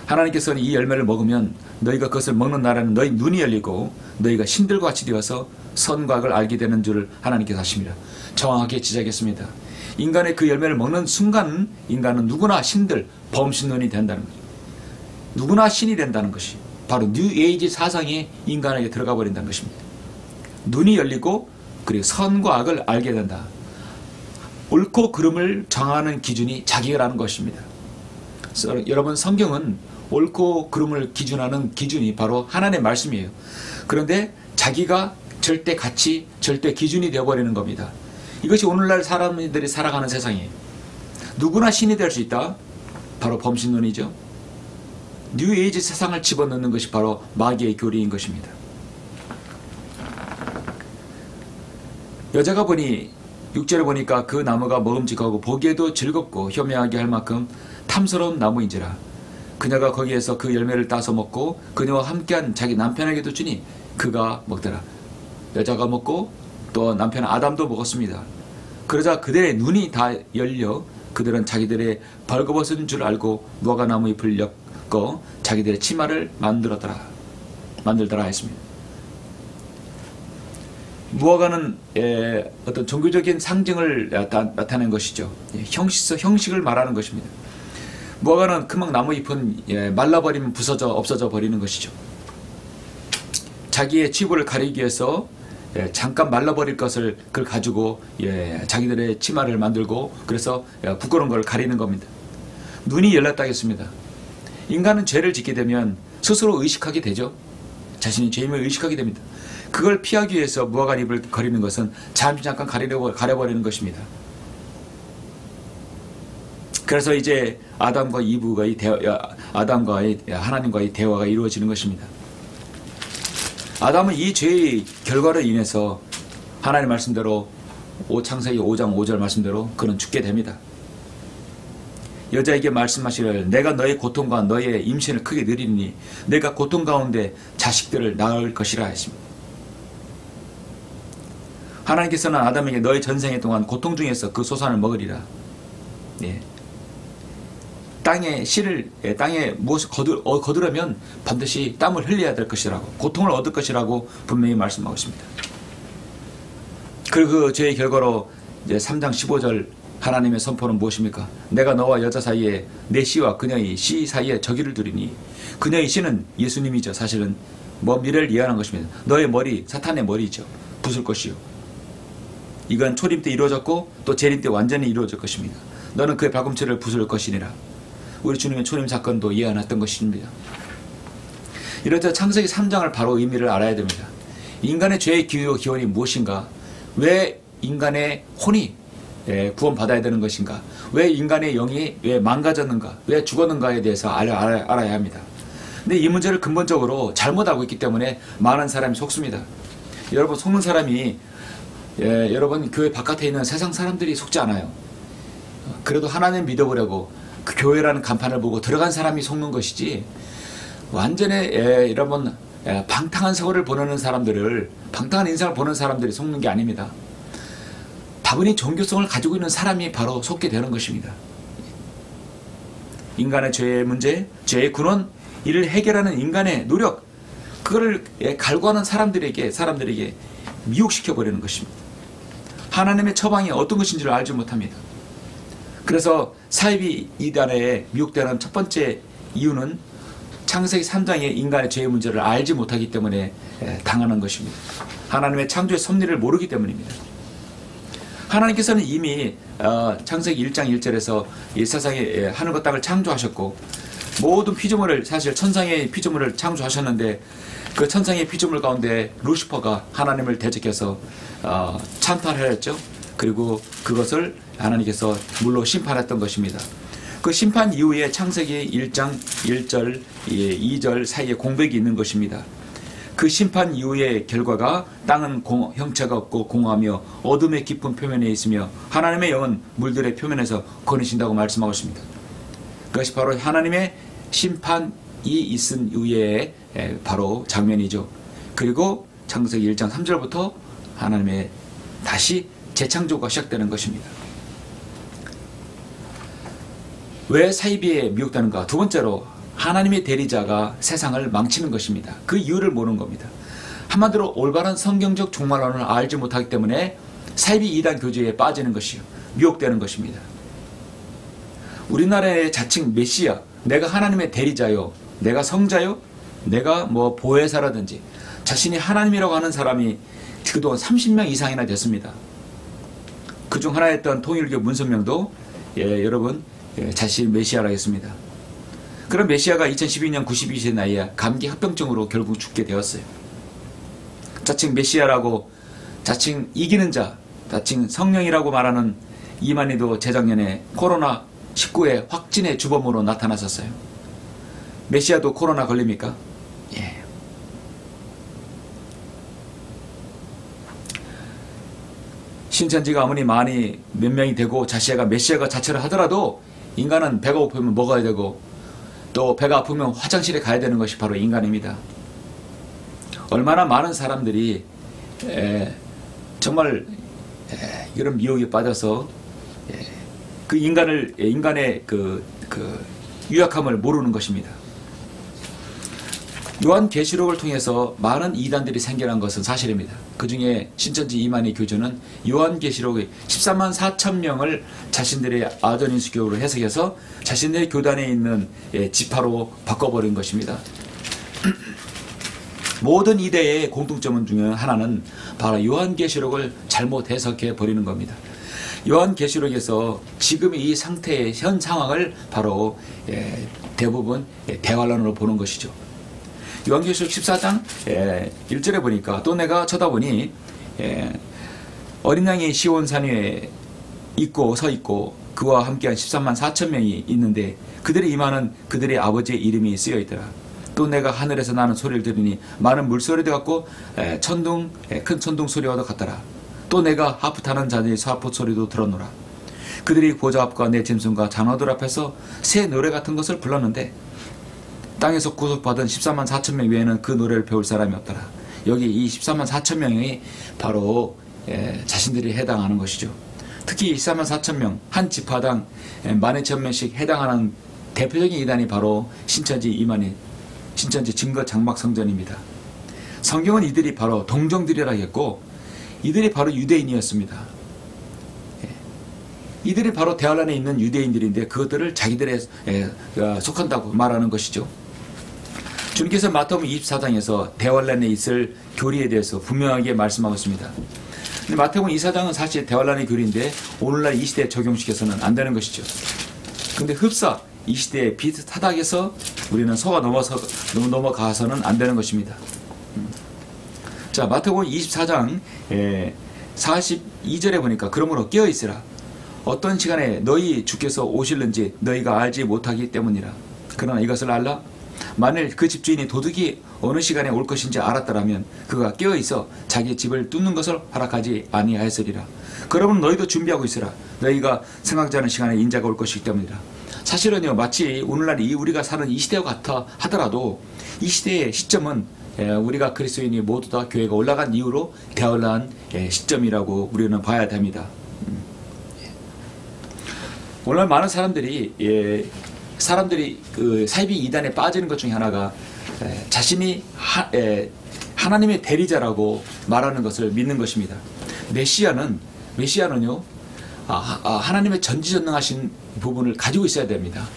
하나님께서는 이 열매를 먹으면 너희가 그것을 먹는 날에는 너희 눈이 열리고 너희가 신들과 같이 되어서 선과 악을 알게 되는 줄을 하나님께서 하십니다. 정확하게 지적했습니다. 인간의 그 열매를 먹는 순간 인간은 누구나 범신론이 된다는 거죠. 누구나 신이 된다는 것이 바로 뉴 에이지 사상이 인간에게 들어가 버린다는 것입니다. 눈이 열리고 그리고 선과 악을 알게 된다. 옳고 그름을 정하는 기준이 자기라는 것입니다. 여러분, 성경은 옳고 그름을 기준하는 기준이 바로 하나님의 말씀이에요. 그런데 자기가 절대 가치, 절대 기준이 되어버리는 겁니다. 이것이 오늘날 사람들이 살아가는 세상이에요. 누구나 신이 될 수 있다. 바로 범신론이죠. 뉴에이지 세상을 집어넣는 것이 바로 마귀의 교리인 것입니다. 여자가 보니 6절에 보니까 그 나무가 먹음직하고 보기에도 즐겁고 효명하게 할 만큼 탐스러운 나무인지라. 그녀가 거기에서 그 열매를 따서 먹고 그녀와 함께한 자기 남편에게도 주니 그가 먹더라. 여자가 먹고 또 남편 아담도 먹었습니다. 그러자 그들의 눈이 다 열려 그들은 자기들의 벌거벗은 줄 알고 무화과나무 잎을 엮어 자기들의 치마를 만들더라 했습니다. 무화과는 어떤 종교적인 상징을 나타낸 것이죠. 형식을 말하는 것입니다. 무화과는 금방 나무 잎은 말라버리면 부서져 없어져 버리는 것이죠. 자기의 치부를 가리기 위해서 잠깐 말라버릴 것을 그걸 가지고 자기들의 치마를 만들고 그래서 부끄러운 걸 가리는 겁니다. 눈이 열렸다겠습니다. 인간은 죄를 짓게 되면 스스로 의식하게 되죠. 자신이 죄임을 의식하게 됩니다. 그걸 피하기 위해서 무화과 잎을 가리는 것은 잠깐 가려버리는 것입니다. 그래서 이제 아담과의 하나님과의 대화가 이루어지는 것입니다. 아담은 이 죄의 결과로 인해서 하나님 말씀대로 창세기 5장 5절 말씀대로 그는 죽게 됩니다. 여자에게 말씀하시기를 내가 너의 고통과 너의 임신을 크게 느리니 내가 고통 가운데 자식들을 낳을 것이라 했습니다. 하나님께서는 아담에게 너의 전생에 동안 고통 중에서 그 소산을 먹으리라. 땅에 무엇을 거두려면 반드시 땀을 흘려야 될 것이라고, 고통을 얻을 것이라고 분명히 말씀하고 있습니다. 그리고 그 죄의 결과로 이제 3장 15절 하나님의 선포는 무엇입니까? 내가 너와 여자 사이에 내 씨와 그녀의 씨 사이에 적의를 두리니, 그녀의 씨는 예수님이죠. 사실은 미래를 예언한 것입니다. 너의 머리, 사탄의 머리죠. 부술 것이요. 이건 초림 때 이루어졌고 또 재림 때 완전히 이루어질 것입니다. 너는 그의 발꿈치를 부술 것이니라. 우리 주님의 초림 사건도 예언했던 것입니다. 이러자 창세기 3장을 바로 의미를 알아야 됩니다. 인간의 죄의 기원이 무엇인가? 왜 인간의 혼이 구원받아야 되는 것인가? 왜 인간의 영이 왜 망가졌는가? 왜 죽었는가에 대해서 알아야 합니다. 근데 이 문제를 근본적으로 잘못 알고 있기 때문에 많은 사람이 속습니다. 여러분, 속는 사람이 여러분 교회 바깥에 있는 세상 사람들이 속지 않아요. 그래도 하나님 믿어보려고 그 교회라는 간판을 보고 들어간 사람이 속는 것이지, 완전히 여러분 방탕한 세월을 보내는 사람들을, 방탕한 인생을 보는 사람들이 속는 게 아닙니다. 다분히 종교성을 가지고 있는 사람이 바로 속게 되는 것입니다. 인간의 죄의 문제, 죄의 근원, 이를 해결하는 인간의 노력, 그거를 갈구하는 사람들에게 미혹시켜 버리는 것입니다. 하나님의 처방이 어떤 것인지를 알지 못합니다. 그래서 사이비 이단에 미혹되는 첫 번째 이유는 창세기 3장의 인간의 죄의 문제를 알지 못하기 때문에 당하는 것입니다. 하나님의 창조의 섭리를 모르기 때문입니다. 하나님께서는 이미 창세기 1장 1절에서 이 세상에 하늘과 땅을 창조하셨고, 모든 피조물을, 사실 천상의 피조물을 창조하셨는데, 그 천상의 피조물 가운데 루시퍼가 하나님을 대적해서 찬탈하였죠. 그리고 그것을 하나님께서 물로 심판했던 것입니다. 그 심판 이후에 창세기 1장 1절 2절 사이에 공백이 있는 것입니다. 그 심판 이후의 결과가 땅은 형체가 없고 공허하며 어둠의 깊은 표면에 있으며 하나님의 영은 물들의 표면에서 거니신다고 말씀하고 있습니다. 그것이 바로 하나님의 심판이 있은 이후에 바로 장면이죠. 그리고 창세기 1장 3절부터 하나님의 다시 재창조가 시작되는 것입니다. 왜 사이비에 미혹되는가? 두 번째로 하나님의 대리자가 세상을 망치는 것입니다. 그 이유를 모르는 겁니다. 한마디로 올바른 성경적 종말론을 알지 못하기 때문에 사이비 이단 교제에 빠지는 것이요, 미혹되는 것입니다. 우리나라의 자칭 메시아, 내가 하나님의 대리자요, 내가 성자요, 내가 보혜사라든지 자신이 하나님이라고 하는 사람이 그동안 30명 이상이나 됐습니다. 그중 하나였던 통일교 문선명도 여러분 자신 메시아라 했습니다. 그런 메시아가 2012년 92세 나이에 감기 합병증으로 결국 죽게 되었어요. 자칭 메시아라고, 자칭 이기는 자, 자칭 성령이라고 말하는 이만희도 재작년에 코로나19의 확진의 주범으로 나타났었어요. 메시아도 코로나 걸립니까? 예. 신천지가 아무리 많이 몇 명이 되고 자시가 메시아가 자처를 하더라도 인간은 배가 고프면 먹어야 되고 또 배가 아프면 화장실에 가야 되는 것이 바로 인간입니다. 얼마나 많은 사람들이 정말 이런 미혹에 빠져서 그 인간의 그 유약함을 모르는 것입니다. 요한계시록을 통해서 많은 이단들이 생겨난 것은 사실입니다. 그 중에 신천지 이만희 교주는 요한계시록의 13만 4천 명을 자신들의 아전인수교로 해석해서 자신의 교단에 있는 지파로 바꿔버린 것입니다. 모든 이대의 공통점 중 하나는 바로 요한계시록을 잘못 해석해 버리는 겁니다. 요한계시록에서 지금의 이 상태의 현 상황을 바로 대부분 대환란으로 보는 것이죠. 요한계시록 14장 1절에 보니까 또 내가 쳐다보니 어린 양이 시온산 위에 있고 서 있고 그와 함께한 13만 4천 명이 있는데 그들의 이마는 그들의 아버지의 이름이 쓰여 있더라. 또 내가 하늘에서 나는 소리를 들으니 많은 물소리도 같고 큰 천둥 소리와도 같더라. 또 내가 하프 타는 자들의 사포 소리도 들었노라. 그들이 보좌 앞과 내 짐승과 장로들 앞에서 새 노래 같은 것을 불렀는데 땅에서 구속받은 14만 4천 명 외에는 그 노래를 배울 사람이 없더라. 여기 이 14만 4천 명이 바로 자신들이 해당하는 것이죠. 특히 14만 4천 명, 한 지파당 12,000명씩 해당하는 대표적인 이단이 바로 신천지 이만희, 신천지 증거 장막 성전입니다. 성경은 이들이 바로 동정들이라 했고 이들이 바로 유대인이었습니다. 이들이 바로 대환란에 있는 유대인들인데 그것들을 자기들에 속한다고 말하는 것이죠. 주님께서 마태복음 24장에서 대환란에 있을 교리에 대해서 분명하게 말씀하고 있습니다. 근데 마태복음 24장은 사실 대환란의 교리인데 오늘날 이 시대에 적용시켜서는 안 되는 것이죠. 근데 흡사 이 시대에 비슷하다 해서 우리는 넘어가서는 안 되는 것입니다. 자, 마태복음 24장 42절에 보니까 그러므로 깨어있으라. 어떤 시간에 너희 주께서 오실는지 너희가 알지 못하기 때문이라. 그러나 이것을 알라. 만일 그 집주인이 도둑이 어느 시간에 올 것인지 알았더라면 그가 깨어있어 자기 집을 뚫는 것을 허락하지 아니하였으리라. 그러면 너희도 준비하고 있으라. 너희가 생각지 않은 시간에 인자가 올 것이기 때문이라. 사실은요, 마치 오늘날 우리가 사는 이 시대와 같아 하더라도 이 시대의 시점은 우리가 그리스도인이 모두 다 교회가 올라간 이후로 대환란 시점이라고 우리는 봐야 됩니다. 오늘 많은 사람들이 그 사이비 이단에 빠지는 것 중에 하나가 자신이 하나님의 대리자라고 말하는 것을 믿는 것입니다. 메시아는요 하나님의 전지전능하신 부분을 가지고 있어야 됩니다.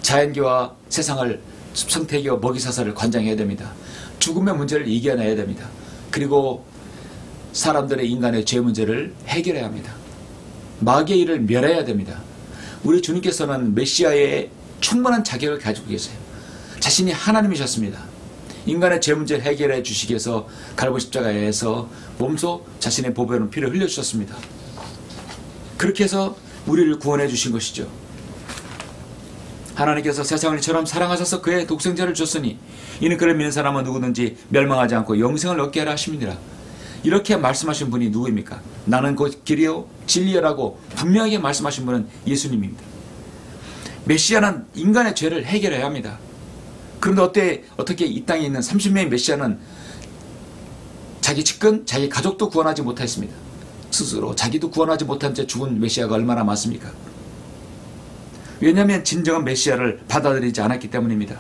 자연계와 세상을 성태계와 먹이사슬을 관장해야 됩니다. 죽음의 문제를 이겨내야 됩니다. 그리고 사람들의 인간의 죄 문제를 해결해야 합니다. 마귀의 일을 멸해야 됩니다. 우리 주님께서는 메시아의 충분한 자격을 가지고 계세요. 자신이 하나님이셨습니다. 인간의 죄 문제를 해결해 주시기 위해서 갈보리 십자가에서 몸소 자신의 보배로운 피를 흘려주셨습니다. 그렇게 해서 우리를 구원해 주신 것이죠. 하나님께서 세상을 이처럼 사랑하셔서 그의 독생자를 주셨으니 이는 그를 믿는 사람은 누구든지 멸망하지 않고 영생을 얻게 하라 하심이니라. 이렇게 말씀하신 분이 누구입니까? 나는 곧 길이요 진리라고 분명하게 말씀하신 분은 예수님입니다. 메시아는 인간의 죄를 해결해야 합니다. 그런데 어떻게 이 땅에 있는 30명의 메시아는 자기 측근, 자기 가족도 구원하지 못했습니다. 스스로 자기도 구원하지 못한 채 죽은 메시아가 얼마나 많습니까? 왜냐하면 진정한 메시아를 받아들이지 않았기 때문입니다.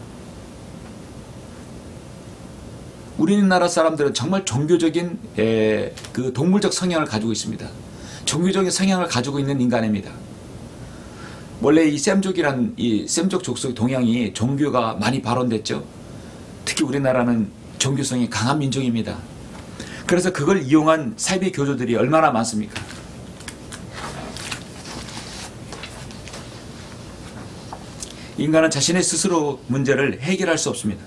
우리나라 사람들은 정말 종교적인 그 동물적 성향을 가지고 있습니다. 종교적인 성향을 가지고 있는 인간입니다. 원래 이 셈족이란 이 셈족 족속 동양이 종교가 많이 발원됐죠. 특히 우리나라는 종교성이 강한 민족입니다. 그래서 그걸 이용한 사이비 교조들이 얼마나 많습니까? 인간은 자신의 스스로 문제를 해결할 수 없습니다.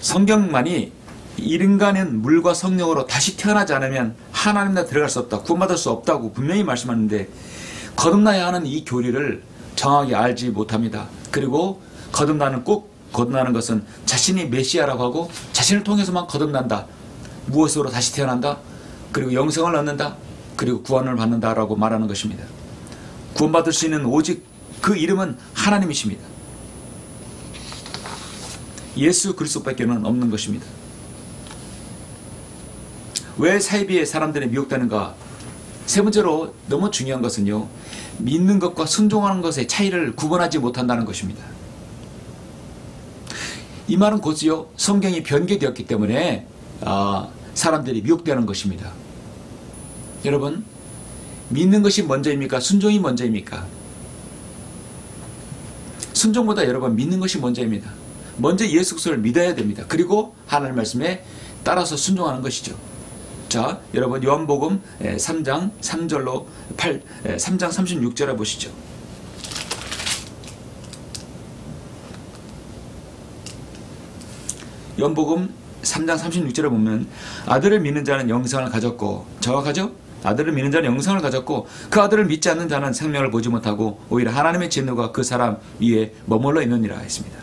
성경만이 이 인간은 물과 성령으로 다시 태어나지 않으면 하나님 나라에 들어갈 수 없다, 구원받을 수 없다고 분명히 말씀하는데 거듭나야 하는 이 교리를 정확히 알지 못합니다. 그리고 거듭나는 것은 자신이 메시아라고 하고 자신을 통해서만 거듭난다, 무엇으로 다시 태어난다, 그리고 영생을 얻는다, 그리고 구원을 받는다라고 말하는 것입니다. 구원받을 수 있는 오직 그 이름은 하나님이십니다. 예수 그리스도밖에는 없는 것입니다. 왜 사이비의 사람들이 미혹되는가? 세 번째로 너무 중요한 것은요, 믿는 것과 순종하는 것의 차이를 구분하지 못한다는 것입니다. 이 말은 곧이요, 성경이 변개되었기 때문에 사람들이 미혹되는 것입니다. 여러분, 믿는 것이 먼저입니까? 순종이 먼저입니까? 순종보다 여러분 믿는 것이 먼저입니다. 먼저 예수 그리스도를 믿어야 됩니다. 그리고 하나님 말씀에 따라서 순종하는 것이죠. 자, 여러분 요한복음 3장 3절로 3장 36절에 보시죠. 요한복음 3장 36절에 보면 아들을 믿는 자는 영생을 가졌고, 정확하죠? 아들을 믿는 자는 영생을 가졌고 그 아들을 믿지 않는 자는 생명을 보지 못하고 오히려 하나님의 진노가 그 사람 위에 머물러 있느니라 했습니다.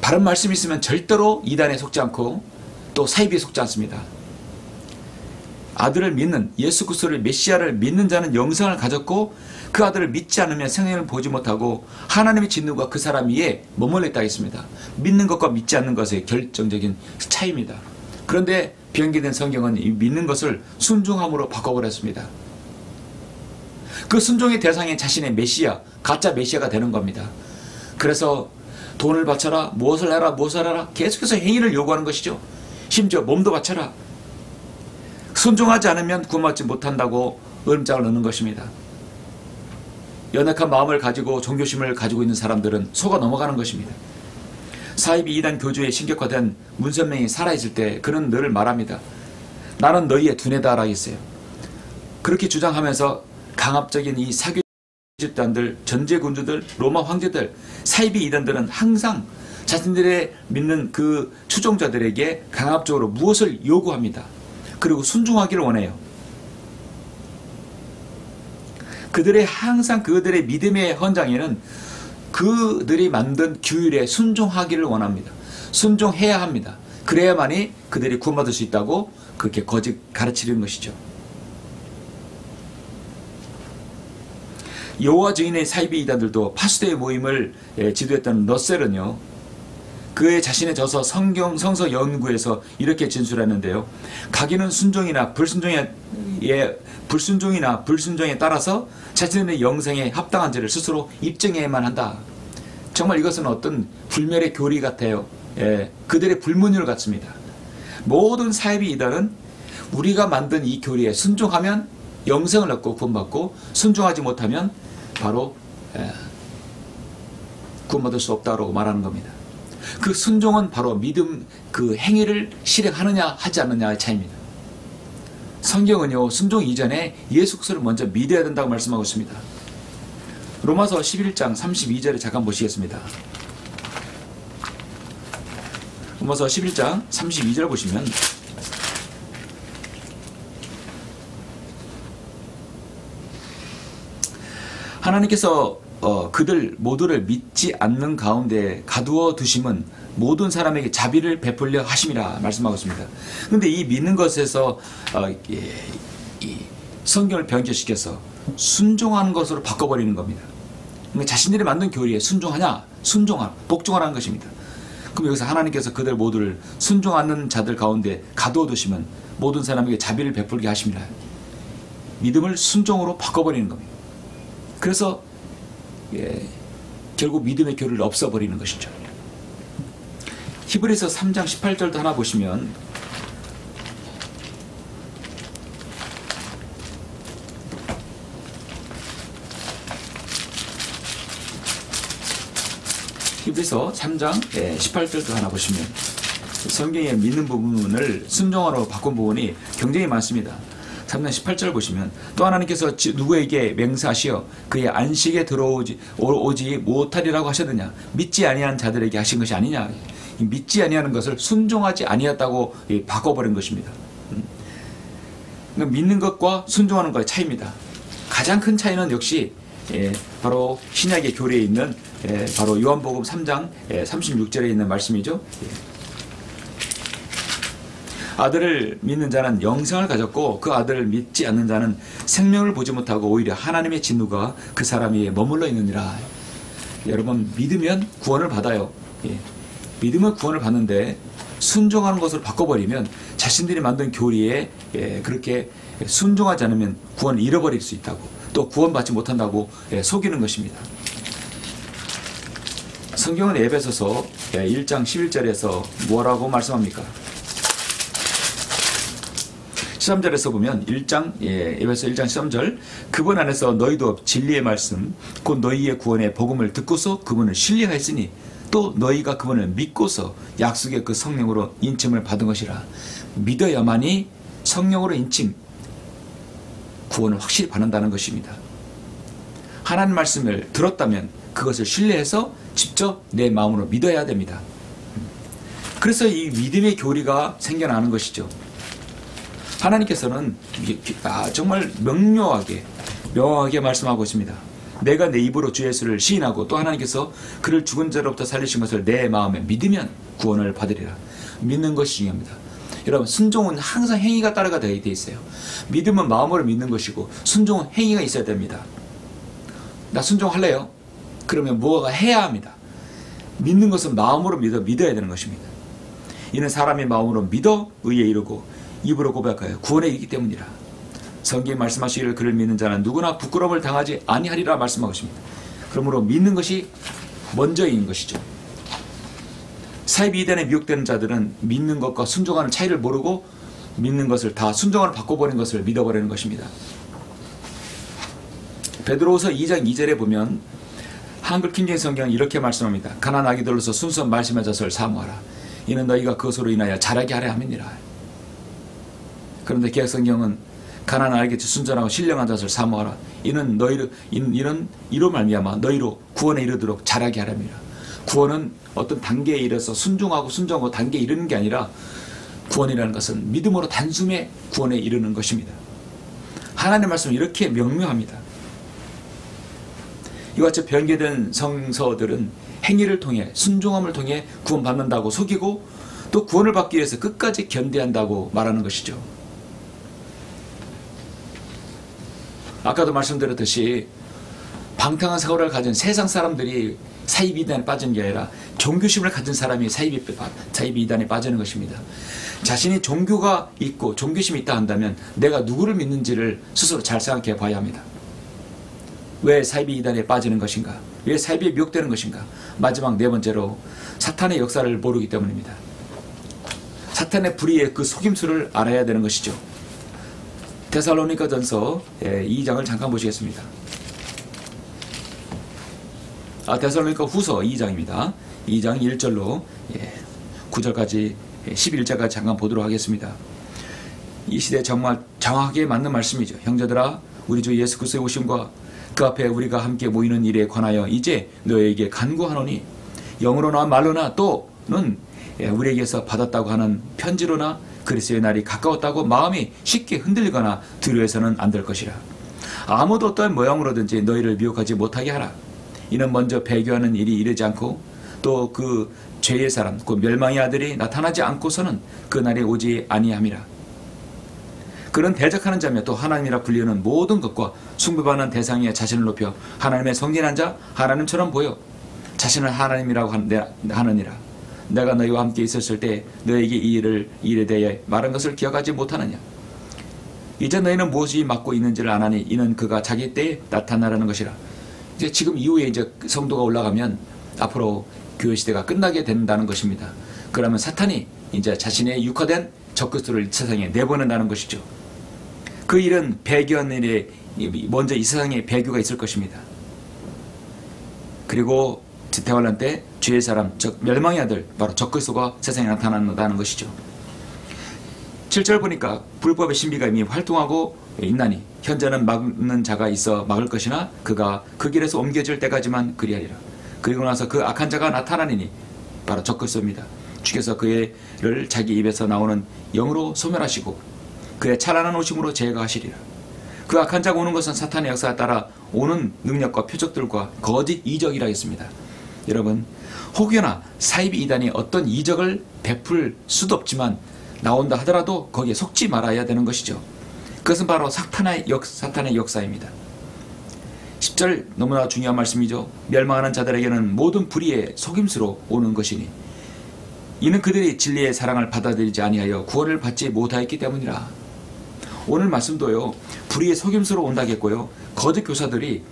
바른 말씀이 있으면 절대로 이단에 속지 않고 또 사이비에 속지 않습니다. 아들을 믿는, 예수 그리스도를 메시아를 믿는 자는 영생을 가졌고 그 아들을 믿지 않으면 생명을 보지 못하고 하나님의 진노가 그 사람 위에 머물러 있다 했습니다. 믿는 것과 믿지 않는 것의 결정적인 차이입니다. 그런데 변개된 성경은 이 믿는 것을 순종함으로 바꿔버렸습니다. 그 순종의 대상이 자신의 메시아, 가짜 메시아가 되는 겁니다. 그래서 돈을 바쳐라, 무엇을 해라, 무엇을 해라, 계속해서 행위를 요구하는 것이죠. 심지어 몸도 바쳐라. 순종하지 않으면 구원받지 못한다고 으름장을 넣는 것입니다. 연약한 마음을 가지고 종교심을 가지고 있는 사람들은 속아 넘어가는 것입니다. 사이비 이단 교주의 신격화된 문선명이 살아있을 때 그는 늘 말합니다. 나는 너희의 두뇌다라고 했어요. 그렇게 주장하면서 강압적인 이 사교 집단들, 전제군주들, 로마 황제들, 사이비 이단들은 항상 자신들의 믿는 그 추종자들에게 강압적으로 무엇을 요구합니다. 그리고 순종하기를 원해요. 항상 그들의 믿음의 헌장에는 그들이 만든 규율에 순종하기를 원합니다. 순종해야 합니다. 그래야만이 그들이 구원받을 수 있다고 그렇게 거짓 가르치는 것이죠. 여호와 증인의 사이비 이단들도 파수도의 모임을 지도했던 러셀은요, 그의 자신의 저서 성서 연구에서 이렇게 진술했는데요. 가기는 순종이나 불순종에 따라서 자신의 영생에 합당한지를 스스로 입증해야만 한다. 정말 이것은 어떤 불멸의 교리 같아요. 그들의 불문율 같습니다. 모든 사이비 이단은 우리가 만든 이 교리에 순종하면 영생을 얻고 구원받고, 순종하지 못하면 바로 구원받을 수 없다고 말하는 겁니다. 그 순종은 바로 믿음, 그 행위를 실행하느냐 하지 않느냐의 차이입니다. 성경은요, 순종 이전에 예수 그리스도를 먼저 믿어야 된다고 말씀하고 있습니다. 로마서 11장 32절에 잠깐 보시겠습니다. 로마서 11장 32절 보시면 하나님께서 그들 모두를 믿지 않는 가운데 가두어 두심은 모든 사람에게 자비를 베풀려 하심이라 말씀하고 있습니다. 그런데 이 믿는 것에서 이 성경을 변개시켜서 순종하는 것으로 바꿔버리는 겁니다. 그러니까 자신들이 만든 교리에 복종하라는 것입니다. 그럼 여기서 하나님께서 그들 모두를 순종 않는 자들 가운데 가두어 두시면 모든 사람에게 자비를 베풀게 하심이라. 믿음을 순종으로 바꿔버리는 겁니다. 그래서 결국 믿음의 교리를 없애버리는 것이죠. 히브리서 3장 18절도 하나 보시면 히브리서 3장 18절도 하나 보시면 성경에 믿는 부분을 순종하로 바꾼 부분이 굉장히 많습니다. 3장 18절 보시면 또 하나님께서 누구에게 맹세하시어 그의 안식에 들어오지 못하리라고 하셨느냐, 믿지 아니한 자들에게 하신 것이 아니냐. 믿지 아니하는 것을 순종하지 아니했다고 바꿔버린 것입니다. 그러니까 믿는 것과 순종하는 것의 차이입니다. 가장 큰 차이는 역시 바로 신약의 교리에 있는 바로 요한복음 3장 36절에 있는 말씀이죠. 아들을 믿는 자는 영생을 가졌고 그 아들을 믿지 않는 자는 생명을 보지 못하고 오히려 하나님의 진노가 그 사람 위에 머물러 있느니라. 여러분, 믿으면 구원을 받아요. 믿으면 구원을 받는데 순종하는 것을 바꿔버리면 자신들이 만든 교리에 그렇게 순종하지 않으면 구원을 잃어버릴 수 있다고, 또 구원받지 못한다고 속이는 것입니다. 성경은 에베소서 1장 11절에서 뭐라고 말씀합니까? 13절에서 보면 에베소 1장 13절, 그분 안에서 너희도 진리의 말씀 곧 너희의 구원의 복음을 듣고서 그분을 신뢰하였으니 또 너희가 그분을 믿고서 약속의 그 성령으로 인침을 받은 것이라. 믿어야만이 성령으로 인침, 구원을 확실히 받는다는 것입니다. 하나님 말씀을 들었다면 그것을 신뢰해서 직접 내 마음으로 믿어야 됩니다. 그래서 이 믿음의 교리가 생겨나는 것이죠. 하나님께서는 정말 명료하게 말씀하고 있습니다. 내가 내 입으로 주 예수를 시인하고 또 하나님께서 그를 죽은 자로부터 살리신 것을 내 마음에 믿으면 구원을 받으리라. 믿는 것이 중요합니다. 여러분, 순종은 항상 행위가 따라가 되어 있어요. 믿음은 마음으로 믿는 것이고 순종은 행위가 있어야 됩니다. 나 순종할래요? 그러면 무엇가 해야 합니다. 믿는 것은 마음으로 믿어야 되는 것입니다. 이는 사람이 마음으로 믿어 의에 이르고 입으로 고백하여 구원에 이르기 때문이라. 성경에 말씀하시기를 그를 믿는 자는 누구나 부끄러움을 당하지 아니하리라 말씀하고 있습니다. 그러므로 믿는 것이 먼저인 것이죠. 사이비 이단에 미혹되는 자들은 믿는 것과 순종하는 차이를 모르고 믿는 것을 다 순종하는 바꿔버리는 것을 믿어버리는 것입니다. 베드로후서 2장 2절에 보면 한글 킹제임스 성경은 이렇게 말씀합니다. 가난 아기들로서 순수한 말씀의 젖을 사모하라. 이는 너희가 그것으로 인하여 자라게 하려 함이니라. 그런데 개역 성경은 가난 아기같이 순전하고 신령한 젖을 사모하라. 이는 이로 말미암아 너희로 구원에 이르도록 자라게 하랍니다. 구원은 어떤 단계에 이르러서 순종하고 단계에 이르는 게 아니라, 구원이라는 것은 믿음으로 단숨에 구원에 이르는 것입니다. 하나님의 말씀은 이렇게 명료합니다. 이와 같이 변개된 성서들은 행위를 통해, 순종함을 통해 구원받는다고 속이고 또 구원을 받기 위해서 끝까지 견뎌한다고 말하는 것이죠. 아까도 말씀드렸듯이 방탕한 사고를 가진 세상 사람들이 사이비 이단에 빠지는 게 아니라 종교심을 가진 사람이 사이비 이단에 빠지는 것입니다. 자신이 종교가 있고 종교심이 있다 한다면 내가 누구를 믿는지를 스스로 잘 생각해 봐야 합니다. 왜 사이비 이단에 빠지는 것인가? 왜 사이비에 미혹되는 것인가? 마지막 네 번째로 사탄의 역사를 모르기 때문입니다. 사탄의 불의의 그 속임수를 알아야 되는 것이죠. 데살로니가전서 2장을 잠깐 보시겠습니다. 데살로니가 후서 2장입니다. 2장 1절로 9절까지 11절까지 잠깐 보도록 하겠습니다. 이 시대에 정말 정확하게 맞는 말씀이죠. 형제들아, 우리 주 예수 그리스도의 오심과 그 앞에 우리가 함께 모이는 일에 관하여 이제 너에게 간구하노니, 영으로나 말로나 또는 우리에게서 받았다고 하는 편지로나 그리스도의 날이 가까웠다고 마음이 쉽게 흔들리거나 두려워해서는 안 될 것이라. 아무도 어떠한 모양으로든지 너희를 미혹하지 못하게 하라. 이는 먼저 배교하는 일이 이르지 않고 또 그 죄의 사람 곧 멸망의 아들이 나타나지 않고서는 그 날이 오지 아니함이라. 그런 대적하는 자며 또 하나님이라 불리는 모든 것과 숭배받는 대상에 자신을 높여 하나님의 성전한 자 하나님처럼 보여 자신을 하나님이라고 하느니라. 내가 너희와 함께 있었을 때 너에게 이 일에 대해 말한 것을 기억하지 못하느냐. 이제 너희는 무엇이 맡고 있는지를 아나니 이는 그가 자기 때에 나타나라는 것이라. 이제 지금 이후에 이제 성도가 올라가면 앞으로 교회 시대가 끝나게 된다는 것입니다. 그러면 사탄이 이제 자신의 육화된 적그리스도를 세상에 내보낸다는 것이죠. 그 일은 배교하는 일에 먼저 이 세상에 배교가 있을 것입니다. 그리고 대환란 때 죄의 사람, 즉 멸망의 아들, 바로 적그리스도가 세상에 나타난다는 것이죠. 7절 보니까 불법의 신비가 이미 활동하고 있나니 현재는 막는 자가 있어 막을 것이나 그가 그 길에서 옮겨질 때까지만 그리하리라. 그리고 나서 그 악한 자가 나타나니니 바로 적그리스도입니다. 주께서 그를 자기 입에서 나오는 영으로 소멸하시고 그의 찬란한 오심으로 제거하시리라. 그 악한 자가 오는 것은 사탄의 역사에 따라 오는 능력과 표적들과 거짓 이적이라 했습니다. 여러분, 혹여나 사이비 이단이 어떤 이적을 베풀 수도 없지만 나온다 하더라도 거기에 속지 말아야 되는 것이죠. 그것은 바로 사탄의 역사입니다. 10절 너무나 중요한 말씀이죠. 멸망하는 자들에게는 모든 불의의 속임수로 오는 것이니 이는 그들이 진리의 사랑을 받아들이지 아니하여 구원을 받지 못하였기 때문이라. 오늘 말씀도요, 불의의 속임수로 온다겠고요, 거짓 교사들이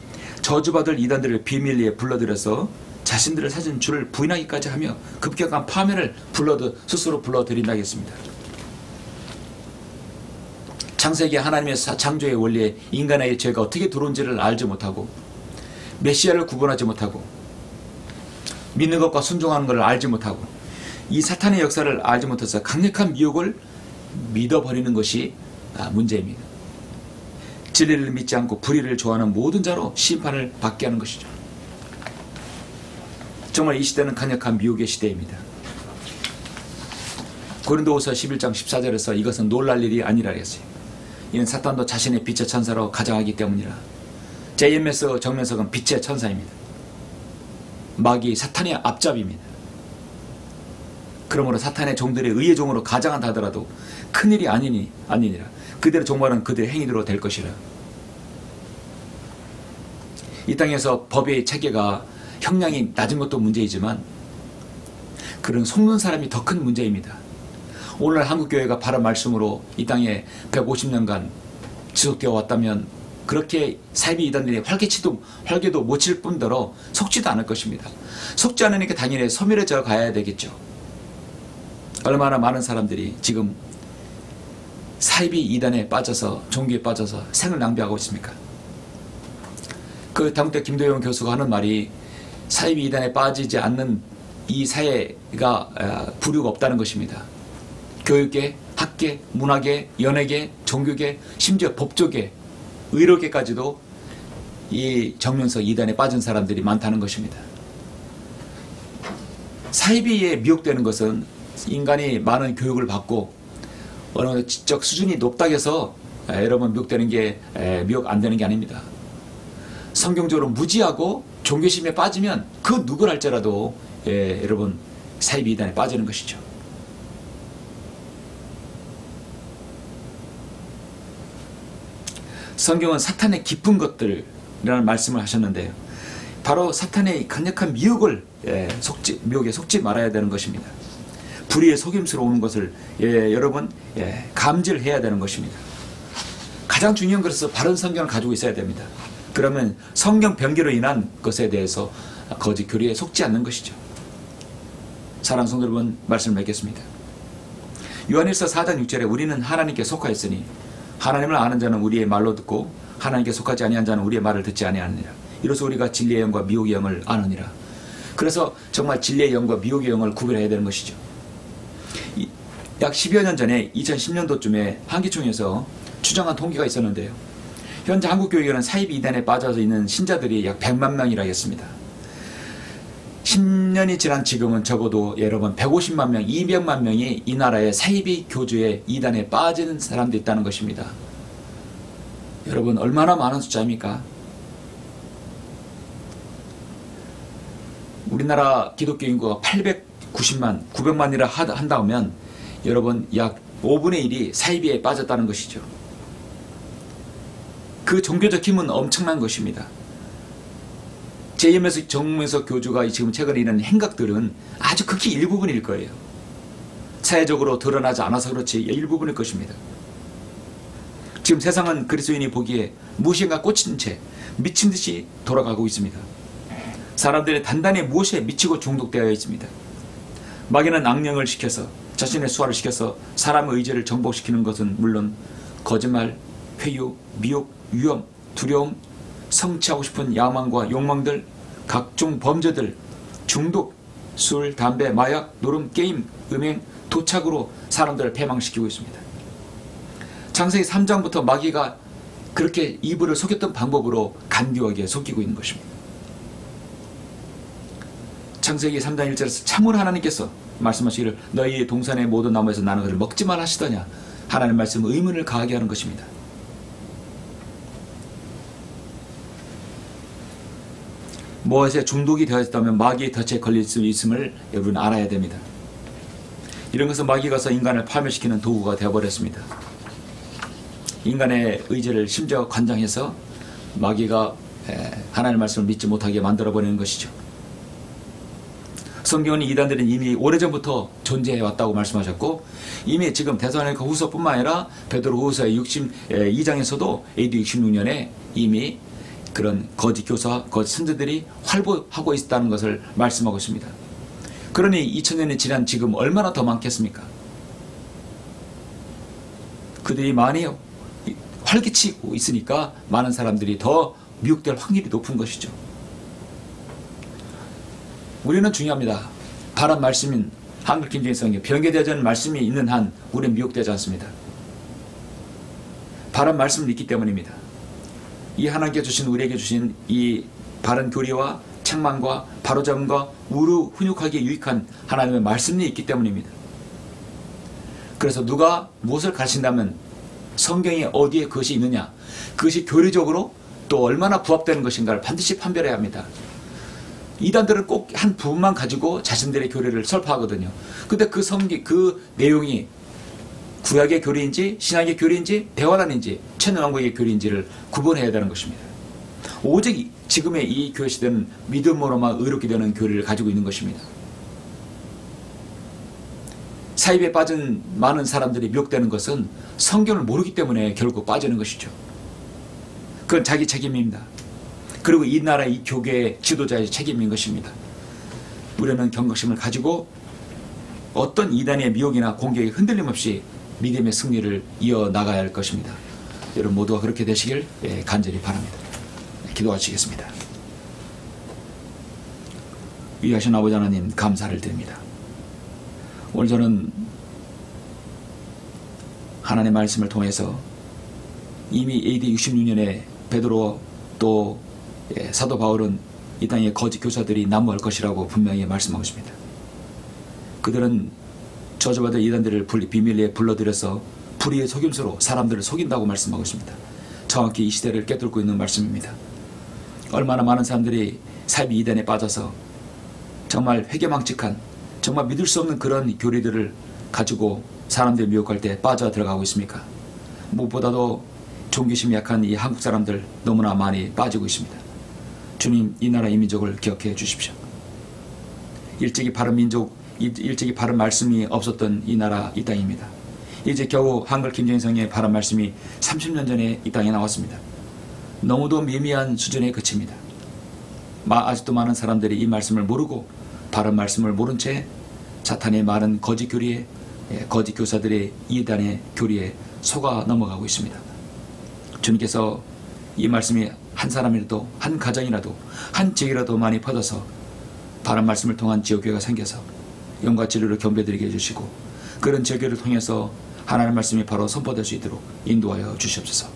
저주받을 이단들을 비밀리에 불러들여서 자신들을 찾은 주를 부인하기까지 하며 급격한 파멸을 스스로 불러들인다겠습니다. 창세기 하나님의 창조의 원리에 인간의 죄가 어떻게 들어온지를 알지 못하고 메시아를 구분하지 못하고 믿는 것과 순종하는 것을 알지 못하고 이 사탄의 역사를 알지 못해서 강력한 미혹을 믿어버리는 것이 문제입니다. 진리를 믿지 않고 불의를 좋아하는 모든 자로 심판을 받게 하는 것이죠. 정말 이 시대는 강력한 미혹의 시대입니다. 고린도후서 11장 14절에서 이것은 놀랄 일이 아니라 했어요. 이는 사탄도 자신의 빛의 천사로 가장하기 때문이라. JMS 정면석은 빛의 천사입니다. 마귀 사탄의 앞잡이입니다. 그러므로 사탄의 종들의 의의 종으로 가장한다 하더라도 큰일이 아니니라. 그대로 종말은 그들의 행위대로 될 것이라. 이 땅에서 법의 체계가 형량이 낮은 것도 문제이지만 그런 속는 사람이 더 큰 문제입니다. 오늘 한국교회가 바른 말씀으로 이 땅에 150년간 지속되어 왔다면 그렇게 사이비 이단들이 활개도 못 칠 뿐더러 속지도 않을 것입니다. 속지 않으니까 당연히 소멸해져 가야 되겠죠. 얼마나 많은 사람들이 지금 사이비 이단에 빠져서 종교에 빠져서 생을 낭비하고 있습니까? 그 당대 김도영 교수가 하는 말이 사이비 이단에 빠지지 않는 이 사회가 부류가 없다는 것입니다. 교육계, 학계, 문화계, 연예계, 종교계, 심지어 법조계, 의료계까지도 이 정면석 이단에 빠진 사람들이 많다는 것입니다. 사이비에 미혹되는 것은 인간이 많은 교육을 받고 어느 지적 수준이 높다고 해서 여러분 미혹되는 게 미혹 안 되는 게 아닙니다. 성경적으로 무지하고 종교심에 빠지면 그 누구랄지라도 여러분 사이비 이단에 빠지는 것이죠. 성경은 사탄의 깊은 것들이라는 말씀을 하셨는데요. 바로 사탄의 강력한 미혹에 속지 말아야 되는 것입니다. 불의의 속임수로 오는 것을 여러분 감지를 해야 되는 것입니다. 가장 중요한 것은 바른 성경을 가지고 있어야 됩니다. 그러면 성경 변개로 인한 것에 대해서 거짓 교리에 속지 않는 것이죠. 사랑하는 성도 여러분, 말씀을 맺겠습니다. 요한일서 4장 6절에 우리는 하나님께 속하였으니 하나님을 아는 자는 우리의 말로 듣고 하나님께 속하지 아니한 자는 우리의 말을 듣지 아니하느니라. 이로써 우리가 진리의 영과 미혹의 영을 아느니라. 그래서 정말 진리의 영과 미혹의 영을 구별해야 되는 것이죠. 약 10여 년 전에 2010년도쯤에 한기총에서 추정한 통계가 있었는데요. 현재 한국교회는 사이비 이단에 빠져서 있는 신자들이 약 100만 명이라 했습니다. 10년이 지난 지금은 적어도 여러분 150만 명, 200만 명이 이 나라의 사이비 교주의 이단에 빠지는 사람도 있다는 것입니다. 여러분 얼마나 많은 숫자입니까? 우리나라 기독교 인구가 890만, 900만이라 한다면 여러분 약 5분의 1이 사이비에 빠졌다는 것이죠. 그 종교적 힘은 엄청난 것입니다. JMS 정면석 교주가 지금 최근에 있는 행각들은 아주 극히 일부분일 거예요. 사회적으로 드러나지 않아서 그렇지 일부분일 것입니다. 지금 세상은 그리스도인이 보기에 무엇인가 꽂힌 채 미친 듯이 돌아가고 있습니다. 사람들이 단단히 무엇에 미치고 중독되어 있습니다. 마귀는 악령을 시켜서 자신의 수화를 시켜서 사람의 의지를 정복시키는 것은 물론 거짓말, 회유, 미혹, 위험, 두려움, 성취하고 싶은 야망과 욕망들, 각종 범죄들, 중독, 술, 담배, 마약, 노름, 게임, 음행, 도착으로 사람들을 패망시키고 있습니다. 창세기 3장부터 마귀가 그렇게 이불을 속였던 방법으로 간교하게 속이고 있는 것입니다. 창세기 3장 1절에서 참으로 하나님께서 말씀하시기를 너희 동산의 모든 나무에서 나는 것을 먹지 말라 하시더냐. 하나님의 말씀은 의문을 가하게 하는 것입니다. 무엇에 중독이 되어 있다면 마귀의 덫에 걸릴 수 있음을 여러분 알아야 됩니다. 이런 것은 마귀가 서 인간을 파멸시키는 도구가 되어버렸습니다. 인간의 의지를 심지어 관장해서 마귀가 하나님의 말씀을 믿지 못하게 만들어버리는 것이죠. 성경은 이단들은 이미 오래전부터 존재해왔다고 말씀하셨고, 이미 지금 데살로니가 후서뿐만 아니라 베드로 후서의 62장에서도 AD 66년에 이미 그런 거짓 교사, 거짓 선지들이 활보하고 있다는 것을 말씀하고 있습니다. 그러니 2000년이 지난 지금 얼마나 더 많겠습니까? 그들이 많이 활기치고 있으니까 많은 사람들이 더 미혹될 확률이 높은 것이죠. 우리는 중요합니다. 바른 말씀인 한글 김정일 성경 변개되지 않은 말씀이 있는 한 우리는 미혹되지 않습니다. 바른 말씀을 있기 때문입니다. 이 하나님께 주신 우리에게 주신 이 바른 교리와 책망과 바로잡음과 우루 훈육하기에 유익한 하나님의 말씀이 있기 때문입니다. 그래서 누가 무엇을 가르친다면 성경에 어디에 그것이 있느냐, 그것이 교리적으로 또 얼마나 부합되는 것인가를 반드시 판별해야 합니다. 이단들은 꼭 한 부분만 가지고 자신들의 교리를 설파하거든요. 근데 그 내용이 구약의 교리인지 신약의 교리인지 대화란인지 천년왕국의 교리인지를 구분해야 되는 것입니다. 오직 지금의 이 교회 시대는 믿음으로만 의롭게 되는 교리를 가지고 있는 것입니다. 사입에 빠진 많은 사람들이 미혹되는 것은 성경을 모르기 때문에 결국 빠지는 것이죠. 그건 자기 책임입니다. 그리고 이 나라 이 교계의 지도자의 책임인 것입니다. 우리는 경각심을 가지고 어떤 이단의 미혹이나 공격에 흔들림 없이 믿음의 승리를 이어나가야 할 것입니다. 여러분 모두가 그렇게 되시길 간절히 바랍니다. 기도하시겠습니다. 위하신 아버지 하나님 감사를 드립니다. 오늘 저는 하나님의 말씀을 통해서 이미 AD 66년에 베드로 또 사도 바울은 이 땅에 거짓 교사들이 난무할 것이라고 분명히 말씀하고 있습니다. 그들은 저주받은 이단들을 비밀리에 불러들여서 불의의 속임수로 사람들을 속인다고 말씀하고 있습니다. 정확히 이 시대를 꿰뚫고 있는 말씀입니다. 얼마나 많은 사람들이 사이비 이단에 빠져서 정말 회개망측한 정말 믿을 수 없는 그런 교리들을 가지고 사람들 미혹할 때 빠져들어가고 있습니까? 무엇보다도 종교심이 약한 이 한국 사람들 너무나 많이 빠지고 있습니다. 주님, 이 나라 이 민족을 기억해 주십시오. 일찍이 바른 민족, 일찍이 바른 말씀이 없었던 이 나라 이 땅입니다. 이제 겨우 한글 김정일성의 바른 말씀이 30년 전에 이 땅에 나왔습니다. 너무도 미미한 수준에 그칩니다. 아직도 많은 사람들이 이 말씀을 모르고 바른 말씀을 모른 채 사탄의 많은 거짓 교리에 거짓 교사들의 이단의 교리에 속아 넘어가고 있습니다. 주님께서 이 말씀이 한 사람이라도 한 가정이라도 한 지역이라도 많이 퍼져서 바른 말씀을 통한 지역교회가 생겨서 영과 진리로 겸비드리게 해주시고 그런 지역교회를 통해서 하나님의 말씀이 바로 선포될 수 있도록 인도하여 주시옵소서.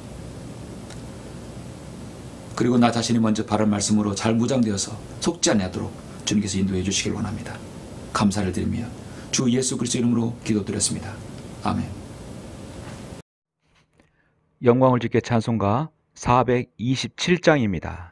그리고 나 자신이 먼저 바른 말씀으로 잘 무장되어서 속지 않도록 주님께서 인도해 주시길 원합니다. 감사를 드리며 주 예수 그리스도 이름으로 기도드렸습니다. 아멘. 영광을 주께 찬송가 427장입니다.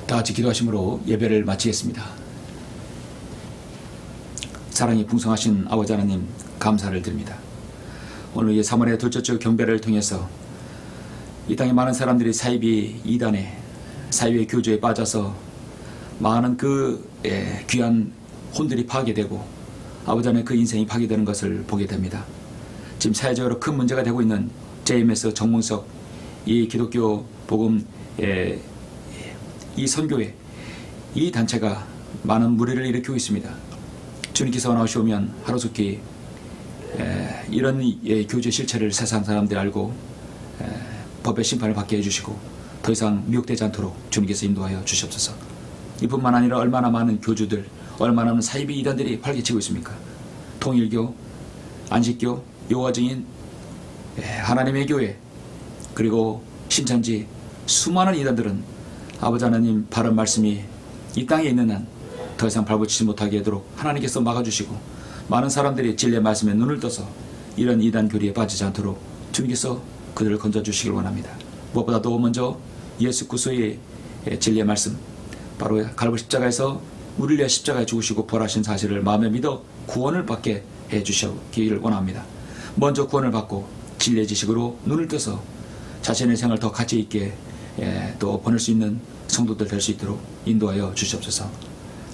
다 같이 기도하심으로 예배를 마치겠습니다. 사랑이 풍성하신 아버지 하나님 감사를 드립니다. 오늘 이 3월의 둘째 주 경배를 통해서 이 땅에 많은 사람들이 사이비 이단에 사이비 교주에 빠져서 많은 그 귀한 혼들이 파괴되고 아버지 하나님 그 인생이 파괴되는 것을 보게 됩니다. 지금 사회적으로 큰 문제가 되고 있는 JMS 정문석 이 기독교 복음 이 선교회 이 단체가 많은 무리를 일으키고 있습니다. 주님께서 나오시오면 하루속히 이런 교주의 실체를 세상 사람들이 알고 법의 심판을 받게 해주시고 더 이상 미혹되지 않도록 주님께서 인도하여 주시옵소서. 이뿐만 아니라 얼마나 많은 교주들, 얼마나 많은 사이비 이단들이 활개치고 있습니까? 통일교, 안식교, 여호와 증인, 하나님의 교회, 그리고 신천지 수많은 이단들은 아버지 하나님 바른 말씀이 이 땅에 있는 한 더 이상 발붙이지 못하게 하도록 하나님께서 막아주시고 많은 사람들이 진리의 말씀에 눈을 떠서 이런 이단 교리에 빠지지 않도록 주님께서 그들을 건져주시길 원합니다. 무엇보다도 먼저 예수 그리스도의 진리의 말씀, 바로 갈보리 십자가에서 우리를 위해 십자가에 죽으시고 부활하신 사실을 마음에 믿어 구원을 받게 해주시기를 원합니다. 먼저 구원을 받고 진리의 지식으로 눈을 떠서 자신의 생활을 더 가치 있게 또 보낼 수 있는 성도들 될 수 있도록 인도하여 주시옵소서.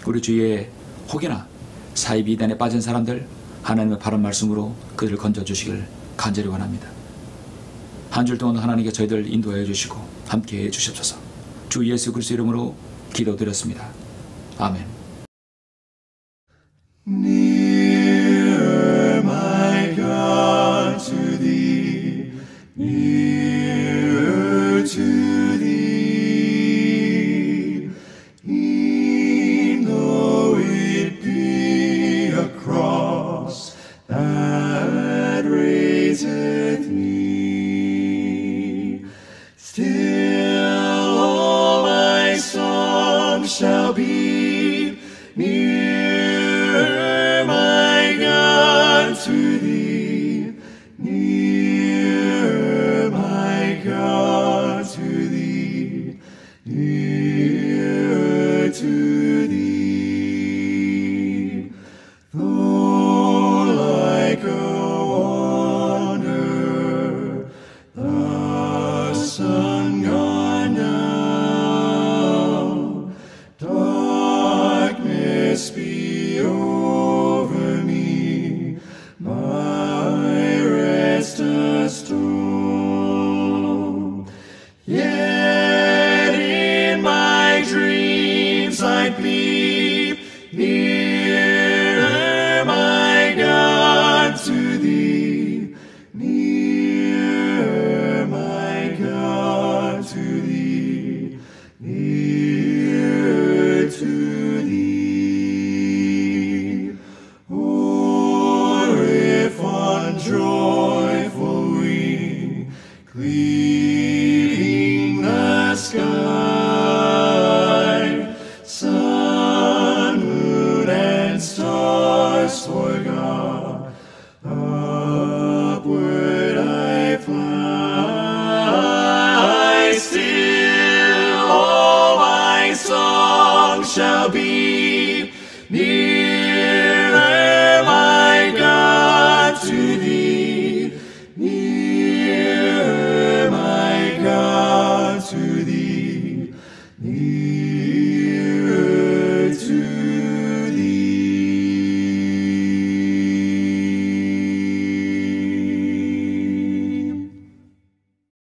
우리 주위에 혹여나 사이비 이단에 빠진 사람들 하나님의 바른 말씀으로 그들을 건져주시길 간절히 원합니다. 한 줄 동안 하나님께 저희들 인도하여 주시고 함께해 주시옵소서. 주 예수 그리스도 이름으로 기도드렸습니다. 아멘. Nearer, my God, to thee, nearer to thee, e'en though it be a cross that raiseth me, still all my song shall be nearer, my God, to thee, nearer, my God, to thee, nearer to thee. Though like a wanderer, the sun gone down, darkness be over me, my rest a stone. Yet in my dreams I'd be nearer, my God, to thee, nearer, my God, to thee, nearer to thee. Or if on joyful wing, cleaving the sky, sun, moon, and stars forgot, upward I fly, still all my song shall be nearer, my God, to thee, nearer, my God, to thee, nearer.